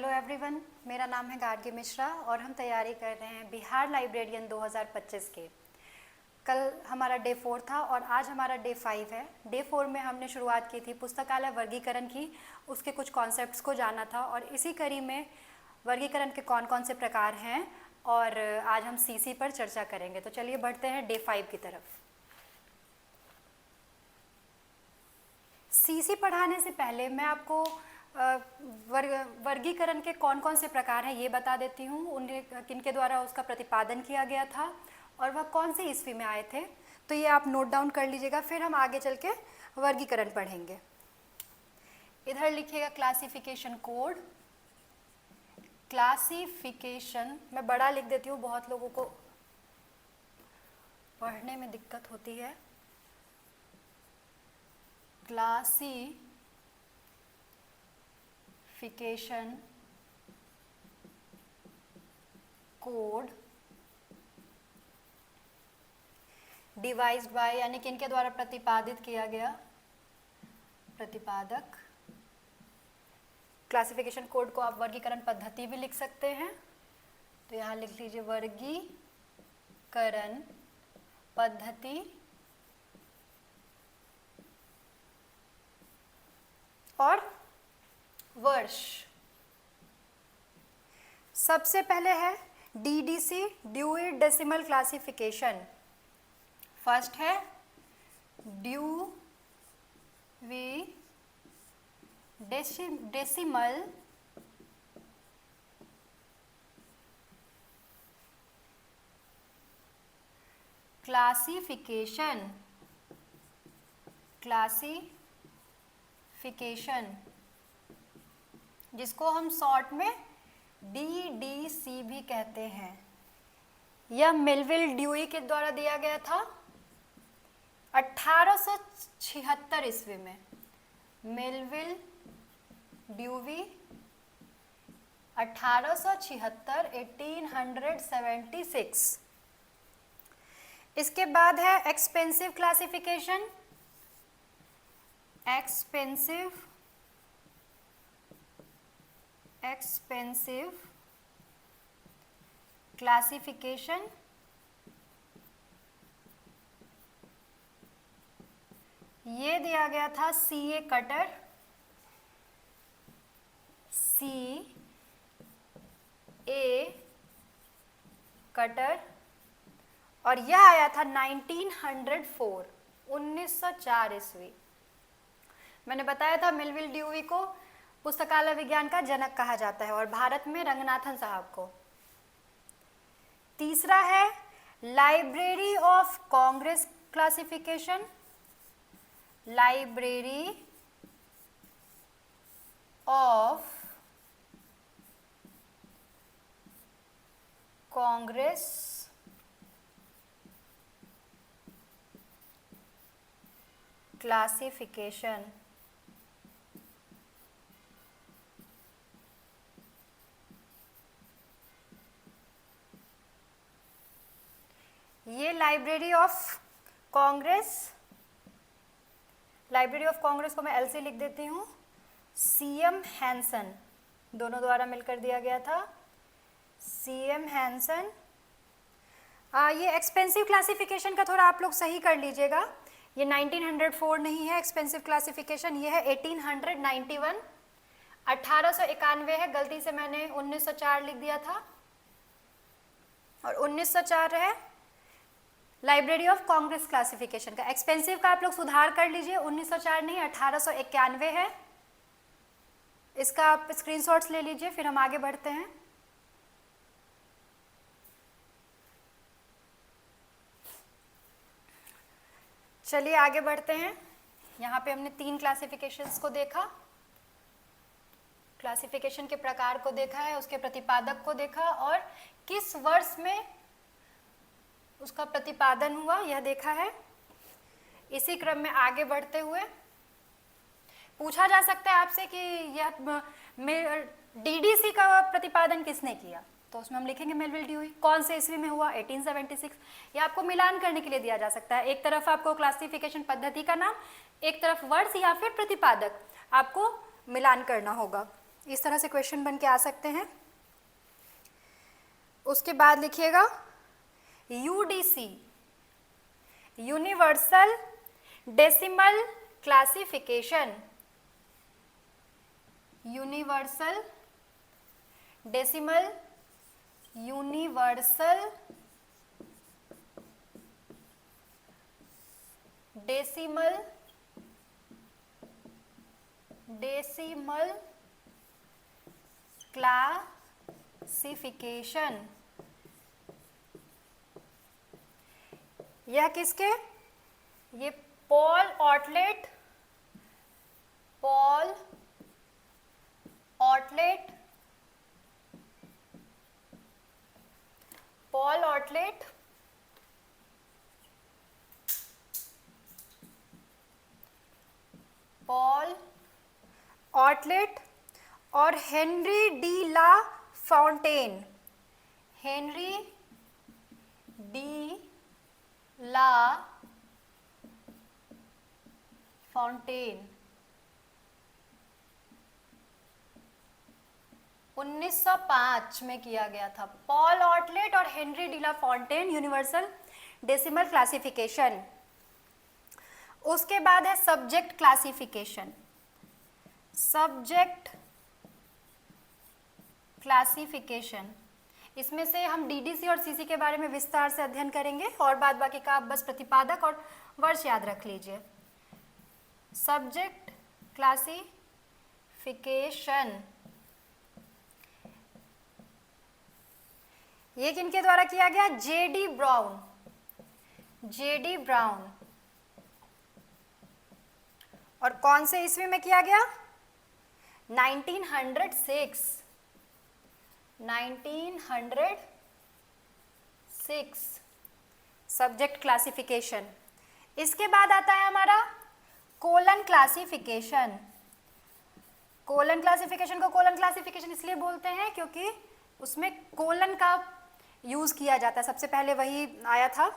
Hello everyone, मेरा नाम है गार्गी मिश्रा और हम तैयारी कर रहे हैं बिहार लाइब्रेरियन 2025 के। कल हमारा डे 4 था और आज हमारा डे 5 है। डे 4 में हमने शुरुआत की थी पुस्तकालय वर्गीकरण की, उसके कुछ कॉन्सेप्ट्स को जाना था और इसी कड़ी में वर्गीकरण के कौन कौन से प्रकार हैं और आज हम सीसी पर चर्चा करेंगे। तो चलिए बढ़ते हैं डे 5 की तरफ। सीसी पढ़ाने से पहले मैं आपको वर्गीकरण के कौन कौन से प्रकार हैं ये बता देती हूँ, उन्हें किनके द्वारा उसका प्रतिपादन किया गया था और वह कौन से ईस्वी में आए थे। तो ये आप नोट डाउन कर लीजिएगा, फिर हम आगे चल के वर्गीकरण पढ़ेंगे। इधर लिखिएगा क्लासिफिकेशन कोड। क्लासिफिकेशन मैं बड़ा लिख देती हूँ, बहुत लोगों को पढ़ने में दिक्कत होती है। क्लासिफिकेशन कोड डिवाइस्ड बाय, यानी कि इनके द्वारा प्रतिपादित किया गया, प्रतिपादक। क्लासिफिकेशन कोड को आप वर्गीकरण पद्धति भी लिख सकते हैं, तो यहाँ लिख लीजिए वर्गीकरण पद्धति और वर्ष। सबसे पहले है DDC, Dewey decimal classification. First है ड्यूई डेसिमल क्लासिफिकेशन, जिसको हम शॉर्ट में DDC भी कहते हैं। यह मेलविल ड्यूई के द्वारा दिया गया था 1876 ईस्वी में। Melvil Dewey 1876, 1876। इसके बाद है एक्सपेंसिव क्लासिफिकेशन। एक्सपेंसिव क्लासिफिकेशन ये दिया गया था CA कटर, और यह आया था 1904, 1904 ईस्वी। मैंने बताया था मेलविल ड्यूई को पुस्तकालय विज्ञान का जनक कहा जाता है और भारत में रंगनाथन साहब को। तीसरा है library of Congress classification. Library of Congress classification. ये लाइब्रेरी ऑफ कांग्रेस को मैं LC लिख देती हूँ, CM हैंसन दोनों द्वारा मिलकर दिया गया था, CM हैंसन। ये एक्सपेंसिव क्लासिफिकेशन का थोड़ा आप लोग सही कर लीजिएगा, ये 1904 नहीं है एक्सपेंसिव क्लासिफिकेशन, ये है 1891, 1891 है, गलती से मैंने 1904 लिख दिया था और 1904 है लाइब्रेरी ऑफ कांग्रेस क्लासिफिकेशन का। एक्सपेंसिव का आप लोग सुधार कर लीजिए, 1904 नहीं 1891 है। इसका आप स्क्रीनशॉट्स ले लीजिए, फिर हम आगे बढ़ते हैं। चलिए आगे बढ़ते हैं। यहाँ पे हमने 3 क्लासिफिकेशंस को देखा, क्लासिफिकेशन के प्रकार को देखा है, उसके प्रतिपादक को देखा और किस वर्ष में उसका प्रतिपादन हुआ यह देखा है। इसी क्रम में आगे बढ़ते हुए पूछा जा सकता है आपसे कि यह DDC का प्रतिपादन किसने किया, तो उसमें हम लिखेंगे मेलविल ड्यूई। कौन से ईस्वी में हुआ, 1876। ये आपको मिलान करने के लिए दिया जा सकता है, एक तरफ आपको क्लासिफिकेशन पद्धति का नाम, एक तरफ वर्ष या फिर प्रतिपादक आपको मिलान करना होगा। इस तरह से क्वेश्चन बन के आ सकते हैं। उसके बाद लिखिएगा UDC, universal decimal classification, universal decimal, universal decimal, decimal classification. यह किसके, ये पॉल ऑटलेट, पॉल ऑटलेट, पॉल ऑटलेट पॉल ऑटलेट और हेनरी डी ला फाउंटेन, हेनरी डी ला फाउंटेन 1905 में किया गया था। पॉल ऑटलेट और हेनरी डी ला फाउंटेन, यूनिवर्सल डेसिमल क्लासिफिकेशन। उसके बाद है सब्जेक्ट क्लासिफिकेशन, सब्जेक्ट क्लासिफिकेशन। इसमें से हम डीडीसी और सीसी के बारे में विस्तार से अध्ययन करेंगे और बाद बाकी का आप बस प्रतिपादक और वर्ष याद रख लीजिए। सब्जेक्ट क्लासिफिकेशन ये किनके द्वारा किया गया, जेडी ब्राउन, जेडी ब्राउन। और कौन से ईस्वी में किया गया, 1906, 1906 सब्जेक्ट क्लासिफिकेशन। इसके बाद आता है हमारा कोलन क्लासिफिकेशन। कोलन क्लासिफिकेशन को कोलन क्लासिफिकेशन इसलिए बोलते हैं क्योंकि उसमें कोलन का यूज किया जाता है, सबसे पहले वही आया था,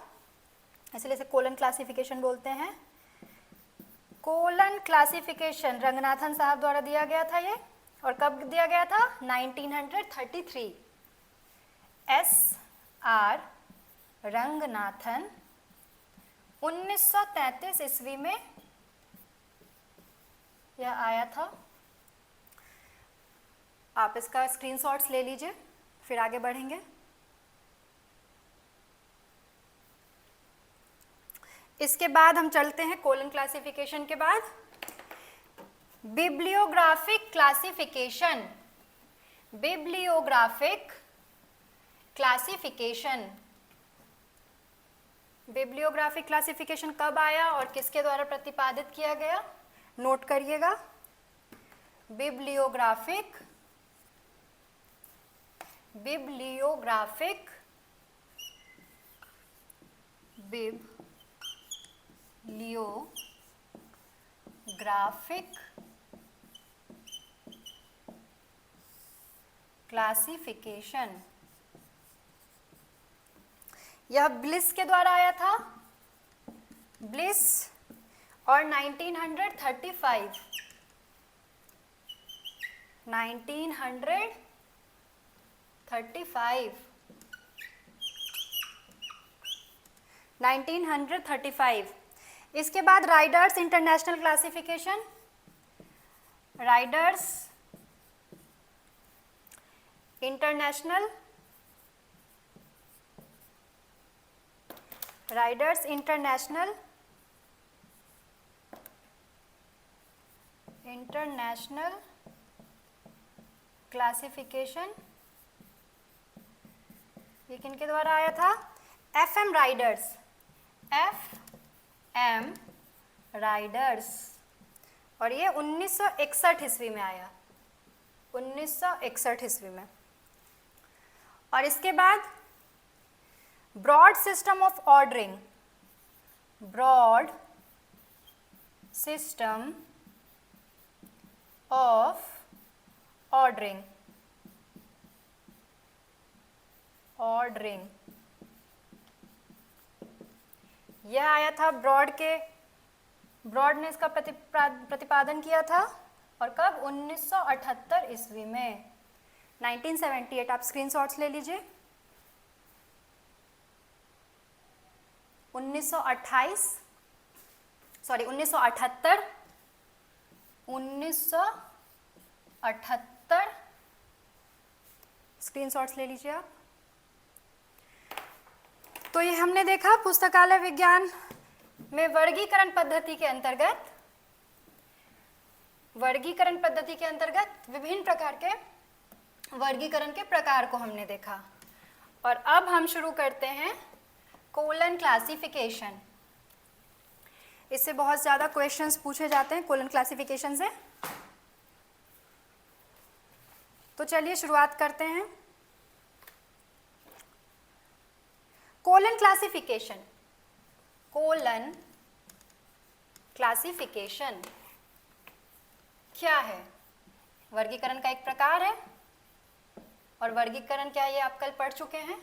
इसलिए इसे कोलन क्लासिफिकेशन बोलते हैं। कोलन क्लासिफिकेशन रंगनाथन साहब द्वारा दिया गया था ये, और कब दिया गया था, 1933। SR रंगनाथन 1933 ईस्वी में यह आया था। आप इसका स्क्रीनशॉट्स ले लीजिए, फिर आगे बढ़ेंगे। इसके बाद हम चलते हैं कोलन क्लासिफिकेशन के बाद bibliographic classification. Bibliographic classification, bibliographic classification कब आया और किसके द्वारा प्रतिपादित किया गया, नोट करिएगा। बिब्लियोग्राफिक, बिब्लियोग्राफिक, बिब्लियोग्राफिक क्लासिफिकेशन यह ब्लिस के द्वारा आया था, ब्लिस, और 1935, 1935। इसके बाद Riders international classification, Riders international, Riders international, international classification ये किनके द्वारा आया था, FM राइडर्स, FM राइडर्स, और ये 1961 ईस्वी में आया, 1961 ईस्वी में। और इसके बाद broad system of ordering, broad system of ordering, ordering यह आया था ब्रॉड ने इसका प्रतिपादन किया था और कब? 1978 ईस्वी में। 1978 आप स्क्रीनशॉट्स ले लीजिए। 1978 स्क्रीनशॉट्स ले लीजिए आप। तो ये हमने देखा पुस्तकालय विज्ञान में वर्गीकरण पद्धति के अंतर्गत विभिन्न प्रकार के वर्गीकरण के प्रकार को हमने देखा। और अब हम शुरू करते हैं कोलन क्लासिफिकेशन। इससे बहुत ज़्यादा क्वेश्चंस पूछे जाते हैं कोलन क्लासिफिकेशन से। तो चलिए शुरुआत करते हैं। कोलन क्लासिफिकेशन क्या है? वर्गीकरण का एक प्रकार है। और वर्गीकरण क्या है ये आप कल पढ़ चुके हैं।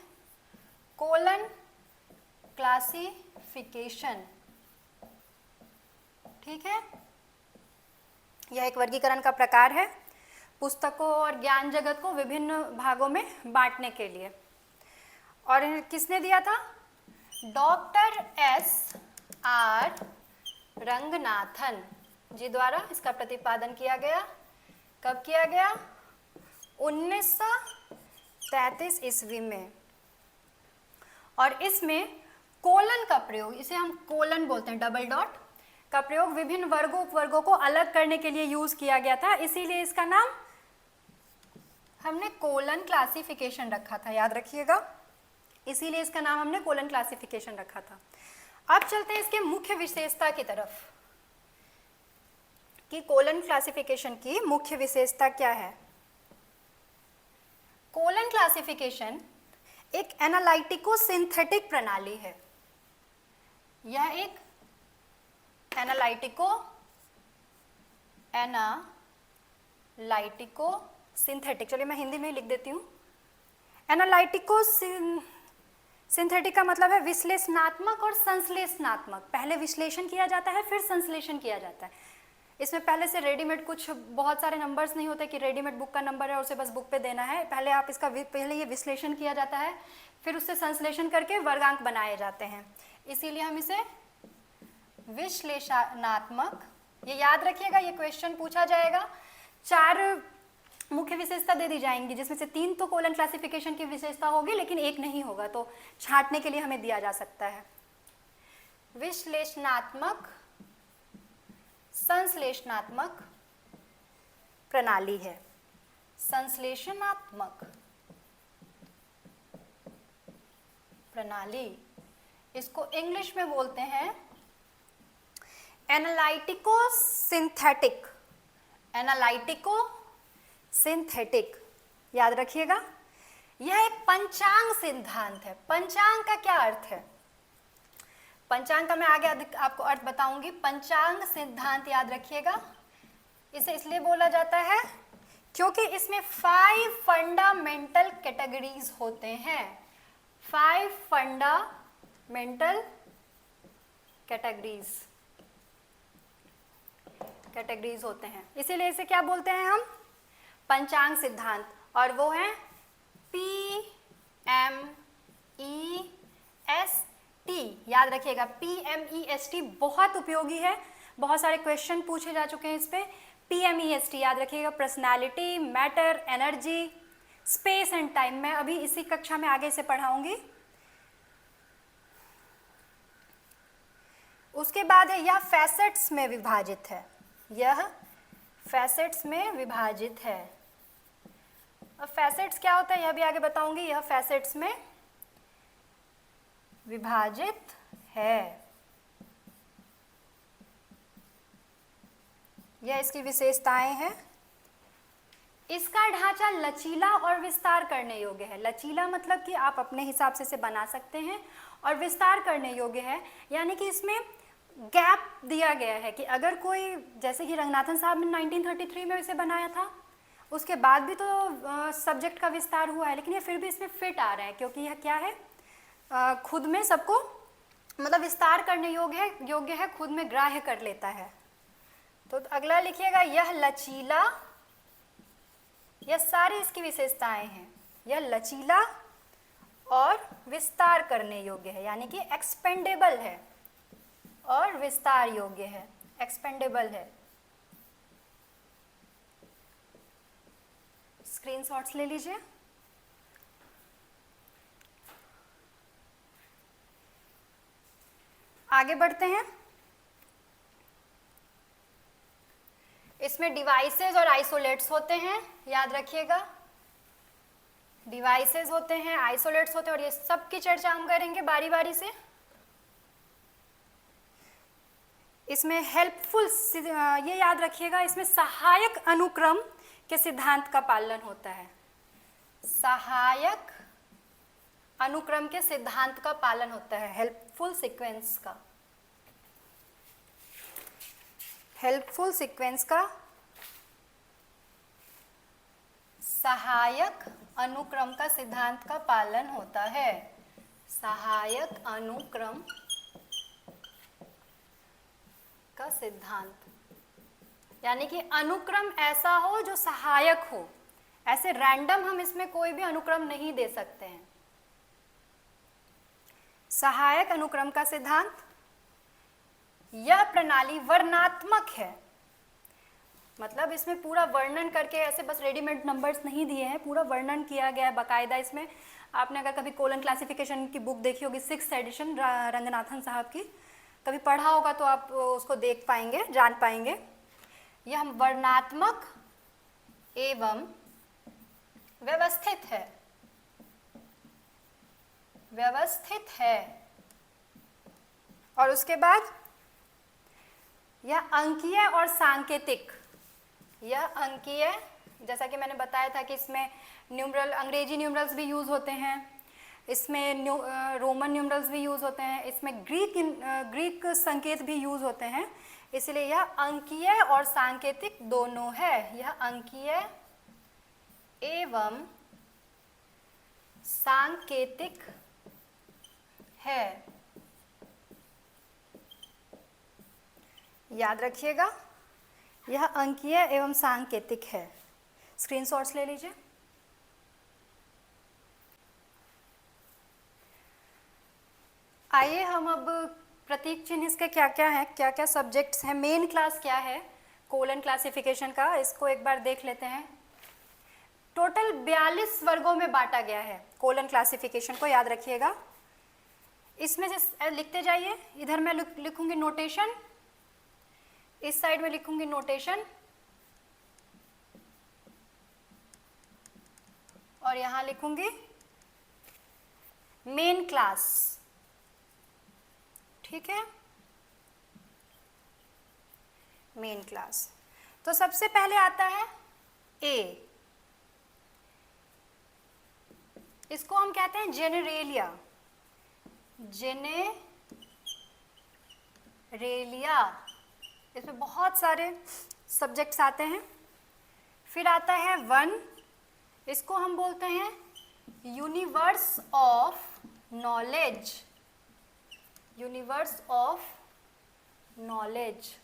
कोलन क्लासिफिकेशन, ठीक है, यह एक वर्गीकरण का प्रकार है पुस्तकों और ज्ञान जगत को विभिन्न भागों में बांटने के लिए। और किसने दिया था? Doctor S.R. रंगनाथन जी द्वारा इसका प्रतिपादन किया गया। कब किया गया? 1933 ईस्वी में। और इसमें कोलन का प्रयोग, इसे हम कोलन बोलते हैं, डबल डॉट का प्रयोग विभिन्न वर्गों उपवर्गों को अलग करने के लिए यूज किया गया था। इसीलिए इसका नाम हमने कोलन क्लासिफिकेशन रखा था, याद रखिएगा। इसीलिए इसका नाम हमने कोलन क्लासिफिकेशन रखा था। अब चलते हैं इसके मुख्य विशेषता की तरफ कि कोलन क्लासिफिकेशन की मुख्य विशेषता क्या है। कोलन क्लासिफिकेशन एक एनालिटिको सिंथेटिक प्रणाली है। यह एक एनालिटिको सिंथेटिक, चलिए मैं हिंदी में ही लिख देती हूँ। एनालिटिको सिंथेटिक का मतलब है विश्लेषणात्मक और संश्लेषणात्मक। पहले विश्लेषण किया जाता है फिर संश्लेषण किया जाता है। इसमें पहले से रेडीमेड कुछ बहुत सारे नंबर्स नहीं होते कि रेडीमेड बुक का नंबर है और उसे बस बुक पे देना है। पहले आप इसका पहले ये विश्लेषण किया जाता है, फिर उससे संश्लेषण करके वर्गांक बनाए जाते हैं। इसीलिए हम इसे विश्लेषणात्मक, ये याद रखिएगा, ये क्वेश्चन पूछा जाएगा। 4 मुख्य विशेषता दे दी जाएंगी जिसमें से 3 तो कोलन क्लासिफिकेशन की विशेषता होगी, लेकिन एक नहीं होगा, तो छांटने के लिए हमें दिया जा सकता है। विश्लेषणात्मक संश्लेषणात्मक प्रणाली है। संश्लेषणात्मक प्रणाली, इसको इंग्लिश में बोलते हैं एनालिटिको सिंथेटिक। याद रखिएगा, यह एक पंचांग सिद्धांत है। पंचांग का क्या अर्थ है? पंचांग का मैं आगे आपको अर्थ बताऊंगी। पंचांग सिद्धांत याद रखिएगा, इसे इसलिए बोला जाता है क्योंकि इसमें 5 फंडामेंटल कैटेगरीज होते हैं। 5 फंडामेंटल कैटेगरीज होते हैं, इसीलिए इसे क्या बोलते हैं हम? पंचांग सिद्धांत। और वो है PMEST। याद रखिएगा, PMEST बहुत उपयोगी है, बहुत सारे क्वेश्चन पूछे जा चुके हैं इस पे। PMEST याद रखिएगा, personality, matter, energy, space and time. मैं अभी इसी कक्षा में आगे से पढ़ाऊंगी। उसके बाद है यह फैसेट्स में विभाजित है। यह फैसेट्स में विभाजित है। अब फैसेट्स क्या होता है यह भी आगे बताऊंगी। यह फैसेट्स में विभाजित है, यह इसकी विशेषताएं हैं। इसका ढांचा लचीला और विस्तार करने योग्य है। लचीला मतलब कि आप अपने हिसाब से इसे बना सकते हैं, और विस्तार करने योग्य है यानी कि इसमें गैप दिया गया है कि अगर कोई, जैसे कि रंगनाथन साहब ने 1933 में इसे बनाया था, उसके बाद भी तो सब्जेक्ट का विस्तार हुआ है, लेकिन ये फिर भी इसमें फिट आ रहा है क्योंकि यह क्या है, खुद में सबको मतलब विस्तार करने योग्य है, खुद में ग्राह्य कर लेता है। तो अगला लिखिएगा यह लचीला, यह सारी इसकी विशेषताएं हैं, यह लचीला और विस्तार करने योग्य है, यानी कि एक्सपेंडेबल है और विस्तार योग्य है, एक्सपेंडेबल है। स्क्रीनशॉट्स ले लीजिए। आगे बढ़ते हैं। इसमें डिवाइसेस और आइसोलेट्स होते हैं, याद रखिएगा। डिवाइसेस होते हैं, आइसोलेट्स होते हैं, और ये सब की चर्चा हम करेंगे बारी बारी से। इसमें हेल्पफुल, ये याद रखिएगा, इसमें सहायक अनुक्रम के सिद्धांत का पालन होता है। सहायक अनुक्रम के सिद्धांत का पालन होता है, हेल्पफुल सीक्वेंस का, हेल्पफुल सीक्वेंस का सहायक अनुक्रम का सिद्धांत का पालन होता है। सहायक अनुक्रम का सिद्धांत, यानी कि अनुक्रम ऐसा हो जो सहायक हो, ऐसे रैंडम हम इसमें कोई भी अनुक्रम नहीं दे सकते हैं। सहायक अनुक्रम का सिद्धांत, यह प्रणाली वर्णनात्मक है, मतलब इसमें पूरा वर्णन करके ऐसे बस रेडीमेड नंबर्स नहीं दिए हैं, पूरा वर्णन किया गया है बाकायदा। इसमें आपने अगर कभी कोलन क्लासिफिकेशन की बुक देखी होगी, 6th एडिशन रंगनाथन साहब की, कभी पढ़ा होगा तो आप उसको देख पाएंगे, जान पाएंगे। यह वर्णनात्मक एवं व्यवस्थित है, व्यवस्थित है। और उसके बाद यह अंकीय और सांकेतिक, यह अंकीय, जैसा कि मैंने बताया था कि इसमें न्यूमरल, अंग्रेजी न्यूमरल्स भी यूज़ होते हैं, इसमें रोमन न्यूमरल्स भी यूज़ होते हैं, इसमें ग्रीक संकेत भी यूज़ होते हैं, इसलिए यह अंकीय और सांकेतिक दोनों है। यह अंकीय एवं सांकेतिक है, याद रखिएगा, यह अंकीय एवं सांकेतिक है। स्क्रीनशॉट्स ले लीजिए। आइए हम अब प्रतीक चिन्ह इसके क्या क्या हैं, क्या क्या सब्जेक्ट्स हैं, मेन क्लास क्या है कोलन क्लासिफिकेशन का, इसको एक बार देख लेते हैं। टोटल 42 वर्गों में बांटा गया है कोलन क्लासिफिकेशन को, याद रखिएगा। इसमें से लिखते जाइए, इधर मैं लिखूंगी नोटेशन, इस साइड में लिखूंगी नोटेशन, और यहां लिखूंगी मेन क्लास, ठीक है, मेन क्लास। तो सबसे पहले आता है ए, इसको हम कहते हैं जेनेरेलिया, जेनेरेलिया। इसमें बहुत सारे सब्जेक्ट्स आते हैं। फिर आता है 1, इसको हम बोलते हैं universe of knowledge, universe of knowledge.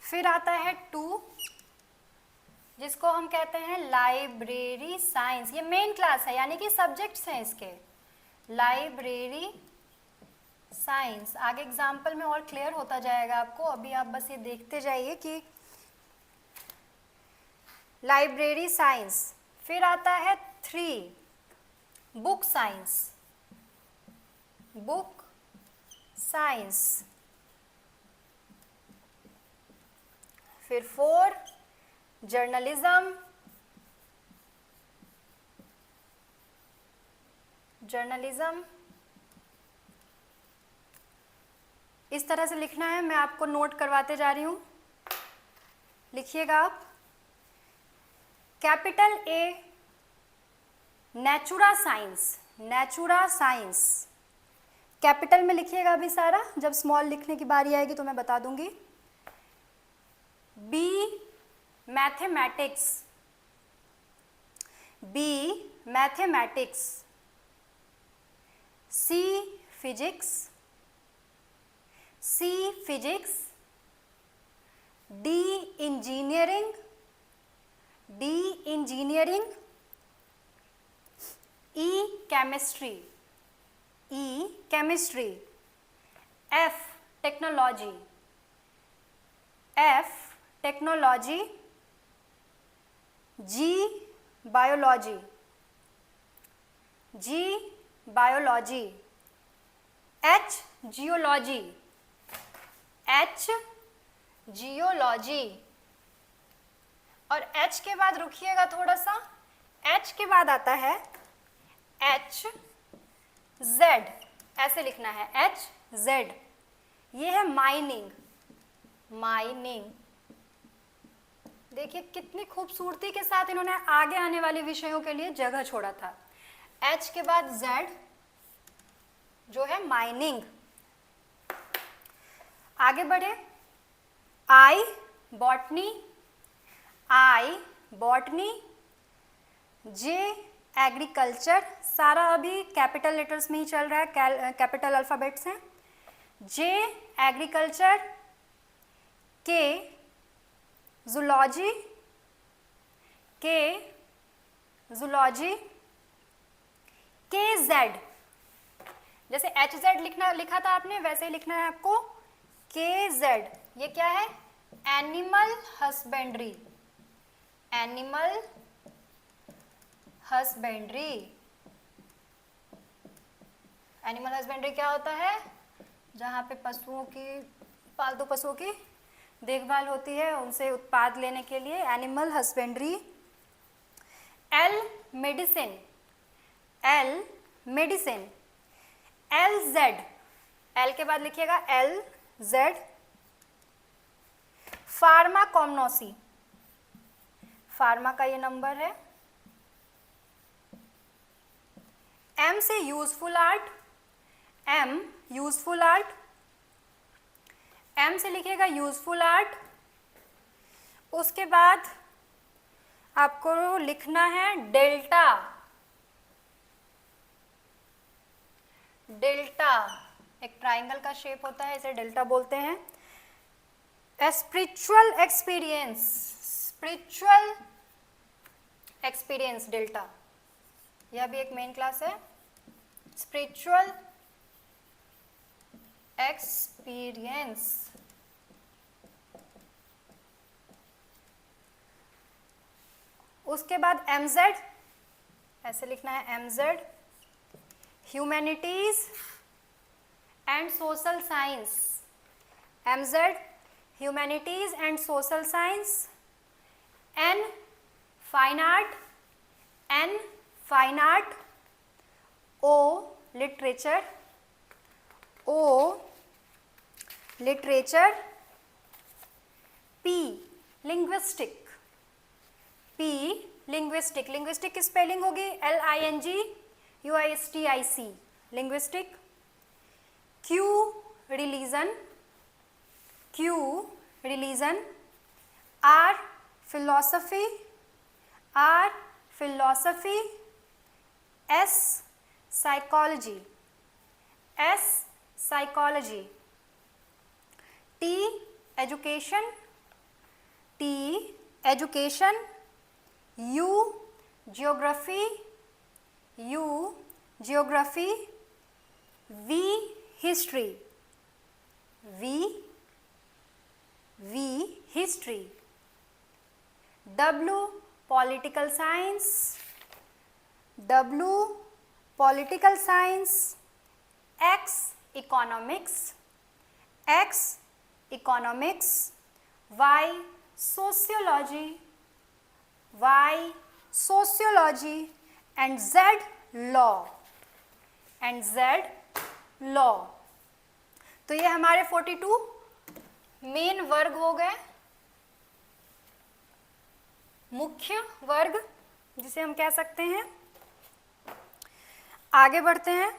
फिर आता है 2, जिसको हम कहते हैं लाइब्रेरी साइंस, ये मेन क्लास है, यानी कि सब्जेक्ट्स हैं इसके, लाइब्रेरी साइंस। आगे एग्जाम्पल में और क्लियर होता जाएगा आपको, अभी आप बस ये देखते जाइए कि लाइब्रेरी साइंस। फिर आता है 3, बुक साइंस, बुक साइंस। फिर 4, जर्नलिज्म, जर्नलिज्म। इस तरह से लिखना है, मैं आपको नोट करवाते जा रही हूं, लिखिएगा आप। Capital A Natura science, Natura science, capital में लिखिएगा अभी सारा, जब स्मॉल लिखने की बारी आएगी तो मैं बता दूंगी। B mathematics, B mathematics. C physics, C physics, D engineering, D engineering, E chemistry, E chemistry, F technology, F technology, G biology, G biology, H geology, H geology। और H के बाद रुकिएगा थोड़ा सा, H के बाद आता है H Z, ऐसे लिखना है H Z। ये है माइनिंग, माइनिंग। देखिए कितनी खूबसूरती के साथ इन्होंने आगे आने वाले विषयों के लिए जगह छोड़ा था। H के बाद Z जो है माइनिंग। आगे बढ़े, I botany, I botany, J agriculture, सारा अभी कैपिटल लेटर्स में ही चल रहा है, कैपिटल अल्फाबेट्स हैं। J agriculture, K zoology, K zoology, K Z, जैसे HZ लिखा था आपने वैसे ही लिखना है आपको KZ। ये क्या है? Animal husbandry, animal husbandry. Animal husbandry क्या होता है? जहाँ पे पशुओं की, पालतू पशुओं की देखभाल होती है, उनसे उत्पाद लेने के लिए animal husbandry. L medicine, L medicine, LZ, L के बाद लिखिएगा LZ। फार्माकोग्नोसी, फार्मा का ये नंबर है। M से useful art, M useful art, M से लिखिएगा यूजफुल आर्ट। उसके बाद आपको लिखना है डेल्टा, डेल्टा एक ट्राइंगल का शेप होता है, इसे डेल्टा बोलते हैं। Spiritual experience, spiritual experience delta, यह भी एक मेन क्लास है। Spiritual experience. उसके बाद MZ, ऐसे लिखना है MZ, humanities and social science, MZ humanities and social science. N fine art, N fine art, O literature, O literature, P linguistic, P linguistic, linguistic की स्पेलिंग होगी LINGUISTIC, linguistic. Q religion, Q religion, R philosophy, R philosophy, S psychology, S psychology, T education, T education, U geography, U geography, V history, V history, W political science, W political science, X economics, X economics, Y sociology, Y sociology, and Z law, and Z law. तो ये हमारे 42 main वर्ग हो गए, मुख्य वर्ग जिसे हम कह सकते हैं। आगे बढ़ते हैं।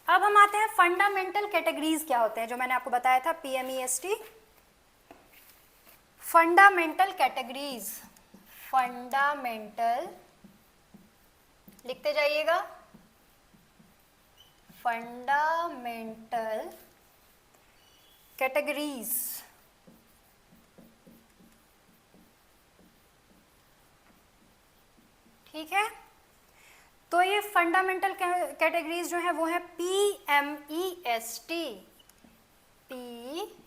अब हम आते हैं फंडामेंटल कैटेगरीज क्या होते हैं, जो मैंने आपको बताया था PMEST। फंडामेंटल कैटेगरीज, फंडामेंटल, लिखते जाइएगा, फंडामेंटल कैटेगरीज। ठीक है, तो ये फंडामेंटल कैटेगरीज जो है वो है PMEST, PMEST।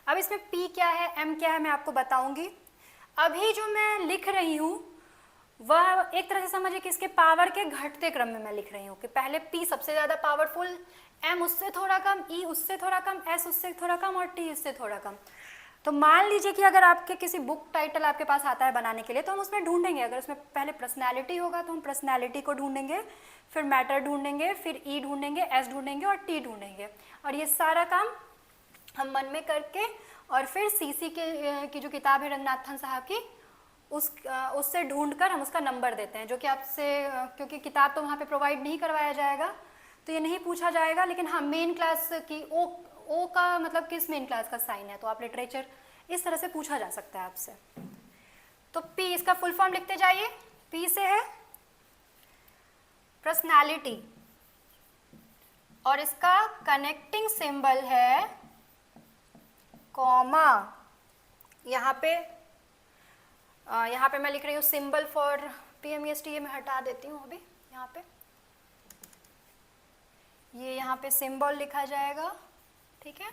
अब इसमें P क्या है, M क्या है, मैं आपको बताऊंगी। अभी जो मैं लिख रही हूँ वह एक तरह से समझिए कि इसके पावर के घटते क्रम में मैं लिख रही हूँ कि पहले P सबसे ज़्यादा पावरफुल, M उससे थोड़ा कम, E उससे थोड़ा कम, S उससे थोड़ा कम और T उससे थोड़ा कम। तो मान लीजिए कि अगर आपके किसी बुक टाइटल आपके पास आता है बनाने के लिए तो हम उसमें ढूंढेंगे, अगर उसमें पहले पर्सनैलिटी होगा तो हम पर्सनैलिटी को ढूंढेंगे, फिर मैटर ढूंढेंगे, फिर E ढूंढेंगे, S ढूंढेंगे और T ढूंढेंगे, और ये सारा काम हम मन में करके और फिर CC की जो किताब है रंगनाथन साहब की उससे ढूंढकर हम उसका नंबर देते हैं, जो कि आपसे क्योंकि किताब तो वहाँ पे प्रोवाइड नहीं करवाया जाएगा तो ये नहीं पूछा जाएगा, लेकिन हाँ मेन क्लास की ओ का मतलब किस मेन क्लास का साइन है, तो आप लिटरेचर इस तरह से पूछा जा सकता है आपसे। तो P इसका फुल फॉर्म लिखते जाइए। P से है पर्सनालिटी और इसका कनेक्टिंग सिंबल है कॉमा। यहाँ पे मैं लिख रही हूँ सिंबल फॉर PMEST, ये मैं हटा देती हूँ अभी, यहाँ पे ये यहाँ पे सिंबल लिखा जाएगा। ठीक है,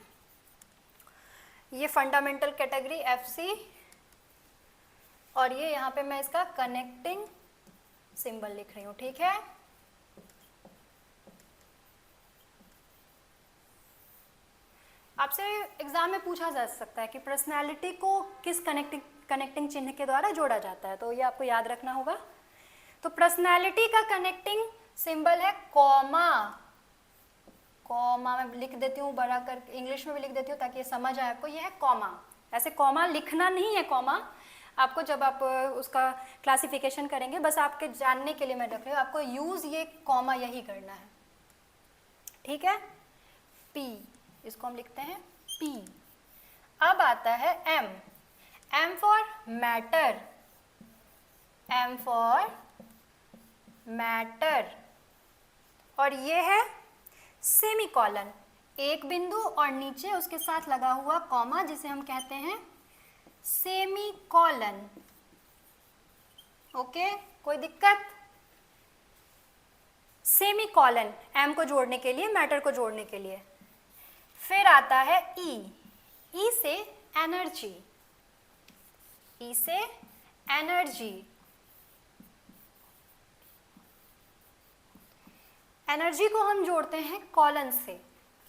ये फंडामेंटल कैटेगरी FC और ये यहाँ पे मैं इसका कनेक्टिंग सिंबल लिख रही हूँ। ठीक है, आपसे एग्जाम में पूछा जा सकता है कि पर्सनालिटी को किस कनेक्टिंग चिन्ह के द्वारा जोड़ा जाता है, तो ये आपको याद रखना होगा। तो पर्सनालिटी का कनेक्टिंग सिंबल है कॉमा। कॉमा मैं लिख देती हूँ बड़ा कर, इंग्लिश में भी लिख देती हूँ ताकि ये समझ आए आपको, ये है कॉमा। ऐसे कॉमा लिखना नहीं है, कॉमा आपको जब आप उसका क्लासिफिकेशन करेंगे, बस आपके जानने के लिए मैं रख रही हूँ, आपको यूज ये कॉमा यही करना है। ठीक है, P इसको हम लिखते हैं P। अब आता है M, M for matter, M for matter, और ये है सेमीकोलन, एक बिंदु और नीचे उसके साथ लगा हुआ कॉमा जिसे हम कहते हैं सेमीकोलन। ओके, कोई दिक्कत? सेमीकोलन M को जोड़ने के लिए, मैटर को जोड़ने के लिए। फिर आता है E, E से एनर्जी, E से एनर्जी, एनर्जी को हम जोड़ते हैं कॉलन से,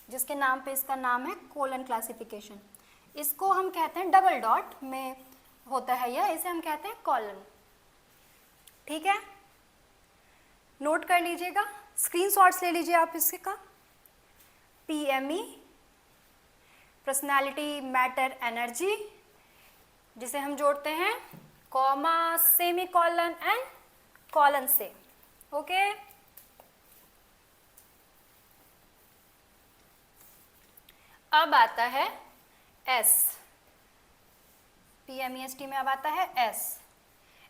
जिसके नाम पे इसका नाम है कोलन क्लासिफिकेशन। इसको हम कहते हैं डबल डॉट में होता है यह, इसे हम कहते हैं कॉलन। ठीक है, नोट कर लीजिएगा, स्क्रीनशॉट्स ले लीजिए आप इसका। PME पर्सनालिटी, मैटर, एनर्जी, जिसे हम जोड़ते हैं कॉमा, सेमीकोलन एंड कॉलन से। ओके, अब आता है S, PMEST में अब आता है S।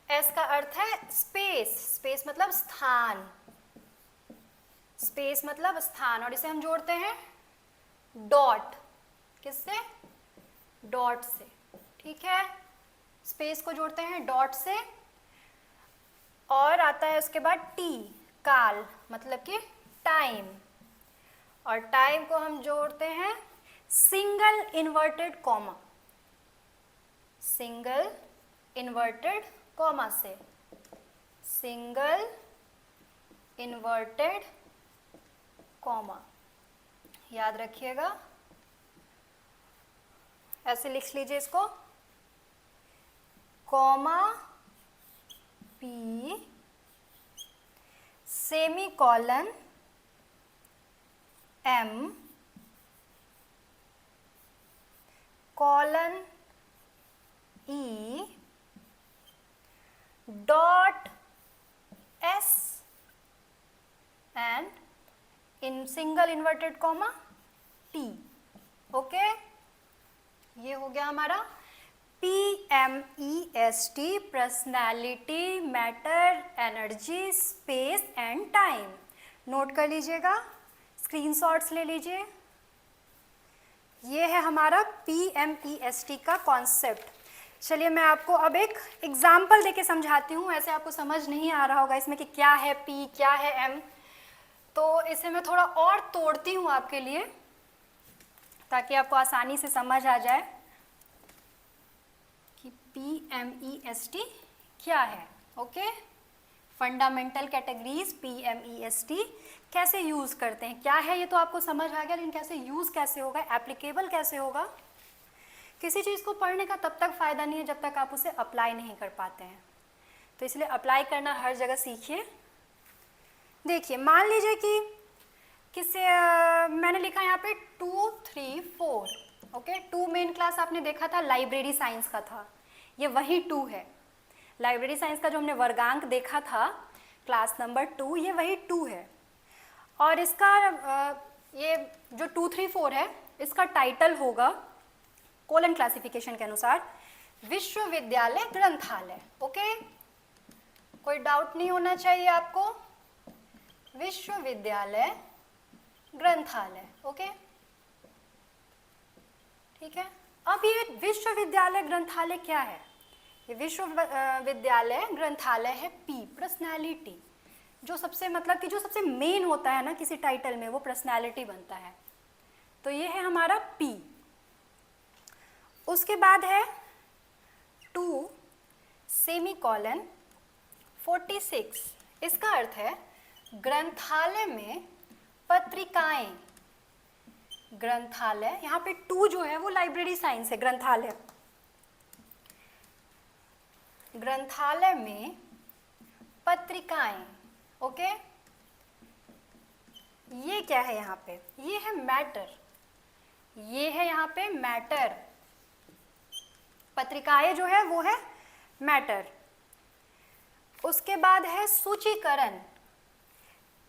S का अर्थ है स्पेस, स्पेस मतलब स्थान, स्पेस मतलब स्थान, और इसे हम जोड़ते हैं डॉट, किससे? डॉट से। ठीक है, स्पेस को जोड़ते हैं डॉट से। और आता है उसके बाद T, काल मतलब कि टाइम, और टाइम को हम जोड़ते हैं single inverted comma, single inverted comma से, सिंगल इन्वर्टेड कॉमा, याद रखिएगा, ऐसे लिख लीजिए इसको, comma P semicolon M colon E dot S and in single inverted comma T। Okay, ये हो गया हमारा PMEST, personality, matter, energy, space and time. Note कर लीजिएगा, स्क्रीनशॉट्स ले लीजिए। ये है हमारा PMEST का कॉन्सेप्ट। चलिए मैं आपको अब एक एग्जाम्पल देके समझाती हूँ, ऐसे आपको समझ नहीं आ रहा होगा इसमें कि क्या है P, क्या है M, तो इसे मैं थोड़ा और तोड़ती हूँ आपके लिए ताकि आपको आसानी से समझ आ जाए कि PMEST क्या है। ओके, फंडामेंटल कैटेगरीज PMEST कैसे यूज़ करते हैं, क्या है ये तो आपको समझ आ गया, लेकिन कैसे यूज़ कैसे होगा, एप्लीकेबल कैसे होगा। किसी चीज़ को पढ़ने का तब तक फ़ायदा नहीं है जब तक आप उसे अप्लाई नहीं कर पाते हैं, तो इसलिए अप्लाई करना हर जगह सीखिए। देखिए मान लीजिए कि किसे मैंने लिखा यहाँ पे 2, 3, 4। ओके, 2 मेन क्लास आपने देखा था, लाइब्रेरी साइंस का था, ये वही 2 है। लाइब्रेरी साइंस का जो हमने वर्गांक देखा था क्लास नंबर 2, ये वही 2 है। और इसका ये जो 2, 3, 4 है, इसका टाइटल होगा कोलन क्लासिफिकेशन के अनुसार विश्वविद्यालय ग्रंथालय। ओके, कोई डाउट नहीं होना चाहिए आपको, विश्वविद्यालय ग्रंथालय। ओके, ठीक है। अब ये विश्वविद्यालय ग्रंथालय क्या है? ये विश्वविद्यालय ग्रंथालय है P, पर्सनैलिटी, जो सबसे मतलब कि जो सबसे मेन होता है ना किसी टाइटल में, वो पर्सनैलिटी बनता है, तो ये है हमारा P। उसके बाद है 2 सेमीकोलन 46, इसका अर्थ है ग्रंथालय में पत्रिकाएं। ग्रंथालय, यहाँ पे 2 जो है वो लाइब्रेरी साइंस है, ग्रंथालय, ग्रंथालय में पत्रिकाएं। ओके, ये क्या है यहाँ पे? ये है मैटर, ये है यहाँ पे मैटर, पत्रिकाएं जो है वो है मैटर। उसके बाद है सूचीकरण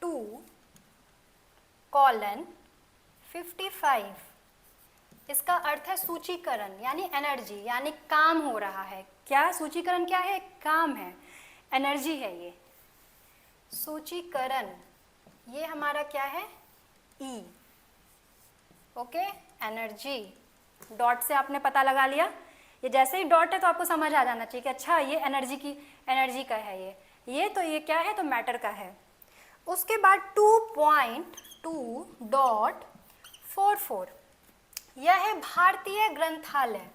2:55, इसका अर्थ है सूचीकरण यानी एनर्जी, यानी काम हो रहा है। क्या सूचीकरण क्या है? काम है, एनर्जी है ये सूचीकरण। ये हमारा क्या है? E। ओके, एनर्जी, डॉट से आपने पता लगा लिया, ये जैसे ही डॉट है तो आपको समझ आ जाना चाहिए कि अच्छा ये एनर्जी का है, ये तो ये क्या है? तो मैटर का है। उसके बाद 2.2.44, यह है भारतीय ग्रंथालय।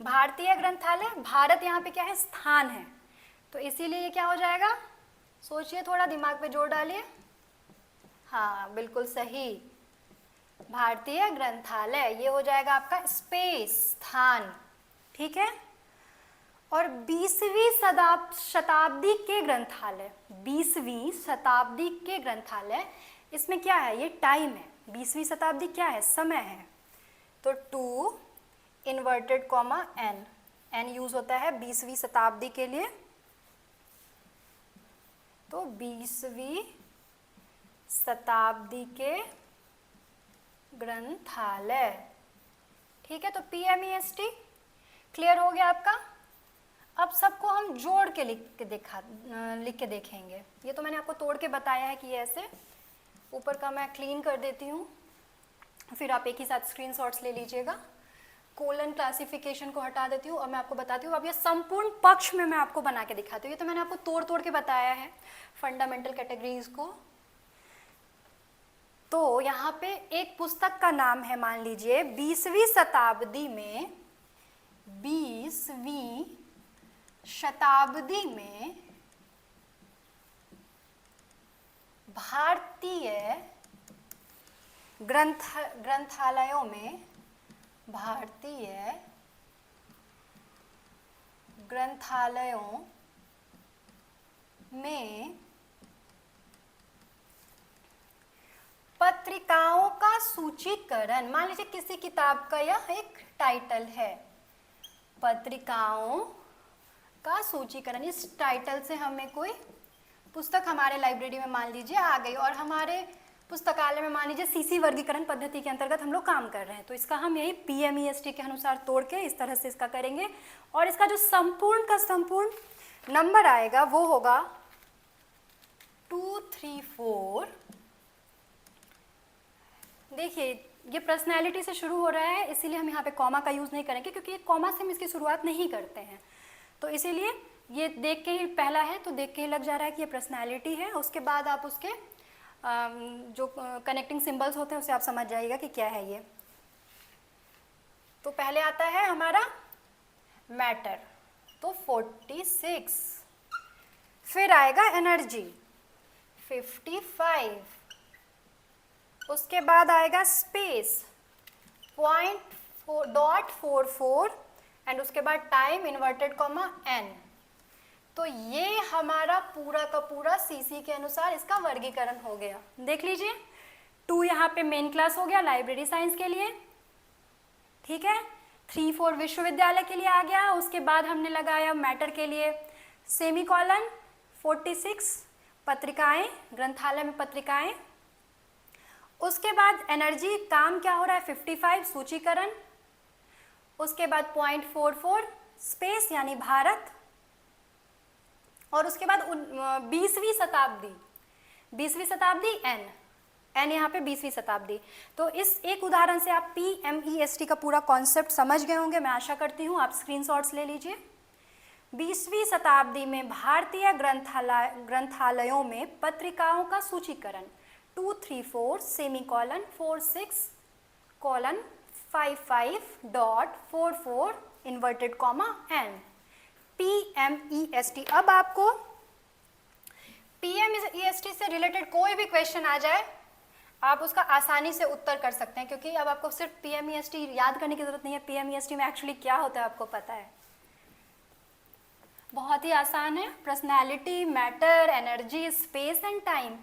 भारतीय ग्रंथालय, भारत यहाँ पे क्या है? स्थान है, तो इसीलिए ये क्या हो जाएगा? सोचिए, थोड़ा दिमाग पे जोर डालिए। हाँ बिल्कुल सही, भारतीय ग्रंथालय ये हो जाएगा आपका स्पेस, स्थान। ठीक है। और 20वीं शताब्दी के ग्रंथालय, 20वीं शताब्दी के ग्रंथालय, इसमें क्या है? ये टाइम है। 20वीं शताब्दी क्या है? समय है, तो 2 inverted comma n, n use होता है 20वीं शताब्दी के लिए, तो 20वीं शताब्दी के ग्रंथालय। ठीक है, तो PMEST क्लियर हो गया आपका। अब सबको हम जोड़ के लिख के देखेंगे। ये तो मैंने आपको तोड़ के बताया है कि ये ऐसे, ऊपर का मैं क्लीन कर देती हूँ, फिर आप एक ही साथ स्क्रीनशॉट्स ले लीजिएगा। कोलन क्लासिफिकेशन को हटा देती हूँ और मैं आपको बताती हूँ। अब ये संपूर्ण पक्ष में मैं आपको बना के दिखाती हूँ। ये तो मैंने आपको तोड़ के बताया है फंडामेंटल कैटेगरीज को। तो यहाँ पे एक पुस्तक का नाम है, मान लीजिए 20वीं शताब्दी में, 20वीं शताब्दी में भारतीय ग्रंथालयों में, भारतीय ग्रंथालयों में पत्रिकाओं का सूचीकरण। मान लीजिए किसी किताब का यह एक टाइटल है, पत्रिकाओं का सूचीकरण। इस टाइटल से हमें कोई पुस्तक हमारे लाइब्रेरी में मान लीजिए आ गई और हमारे पुस्तकालय में मान लीजिए सीसी वर्गीकरण पद्धति के अंतर्गत हम लोग काम कर रहे हैं, तो इसका हम यही PMEST के अनुसार तोड़ के इस तरह से इसका करेंगे, और इसका जो संपूर्ण का संपूर्ण नंबर आएगा वो होगा 234। देखिए ये पर्सनैलिटी से शुरू हो रहा है, इसीलिए हम यहाँ पे कॉमा का यूज़ नहीं करेंगे, क्योंकि ये कॉमा से हम इसकी शुरुआत नहीं करते हैं, तो इसीलिए ये देख के ही पहला है तो देख के ही लग जा रहा है कि ये पर्सनैलिटी है। उसके बाद आप उसके जो कनेक्टिंग सिंबल्स होते हैं उसे आप समझ जाइएगा कि क्या है ये। तो पहले आता है हमारा मैटर, तो 46, फिर आएगा एनर्जी 55, उसके बाद आएगा स्पेस .44 एंड उसके बाद टाइम इन्वर्टेड कॉमा n। तो ये हमारा पूरा का पूरा सीसी के अनुसार इसका वर्गीकरण हो गया। देख लीजिए 2 यहाँ पे मेन क्लास हो गया लाइब्रेरी साइंस के लिए, ठीक है। 3, 4 विश्वविद्यालय के लिए आ गया, उसके बाद हमने लगाया मैटर के लिए सेमीकोलन 46 पत्रिकाएं, ग्रंथालय में पत्रिकाएं। उसके बाद एनर्जी काम क्या हो रहा है 55 सूचीकरण, उसके बाद .44 स्पेस यानी भारत, और उसके बाद 20वीं शताब्दी एन यहाँ पे 20वीं शताब्दी। तो इस एक उदाहरण से आप PMEST का पूरा कॉन्सेप्ट समझ गए होंगे, मैं आशा करती हूँ। आप स्क्रीनशॉट्स ले लीजिए। 20वीं शताब्दी में भारतीय ग्रंथालयों में पत्रिकाओं का सूचीकरण 234 semicolon 46:55.44 inverted comma n PMEST। अब आपको PMEST से रिलेटेड कोई भी क्वेश्चन आ जाए आप उसका आसानी से उत्तर कर सकते हैं, क्योंकि अब आपको सिर्फ PMEST याद करने की जरूरत नहीं है। PMEST में एक्चुअली क्या होता है आपको पता है, बहुत ही आसान है। Personality, matter, energy, space and time,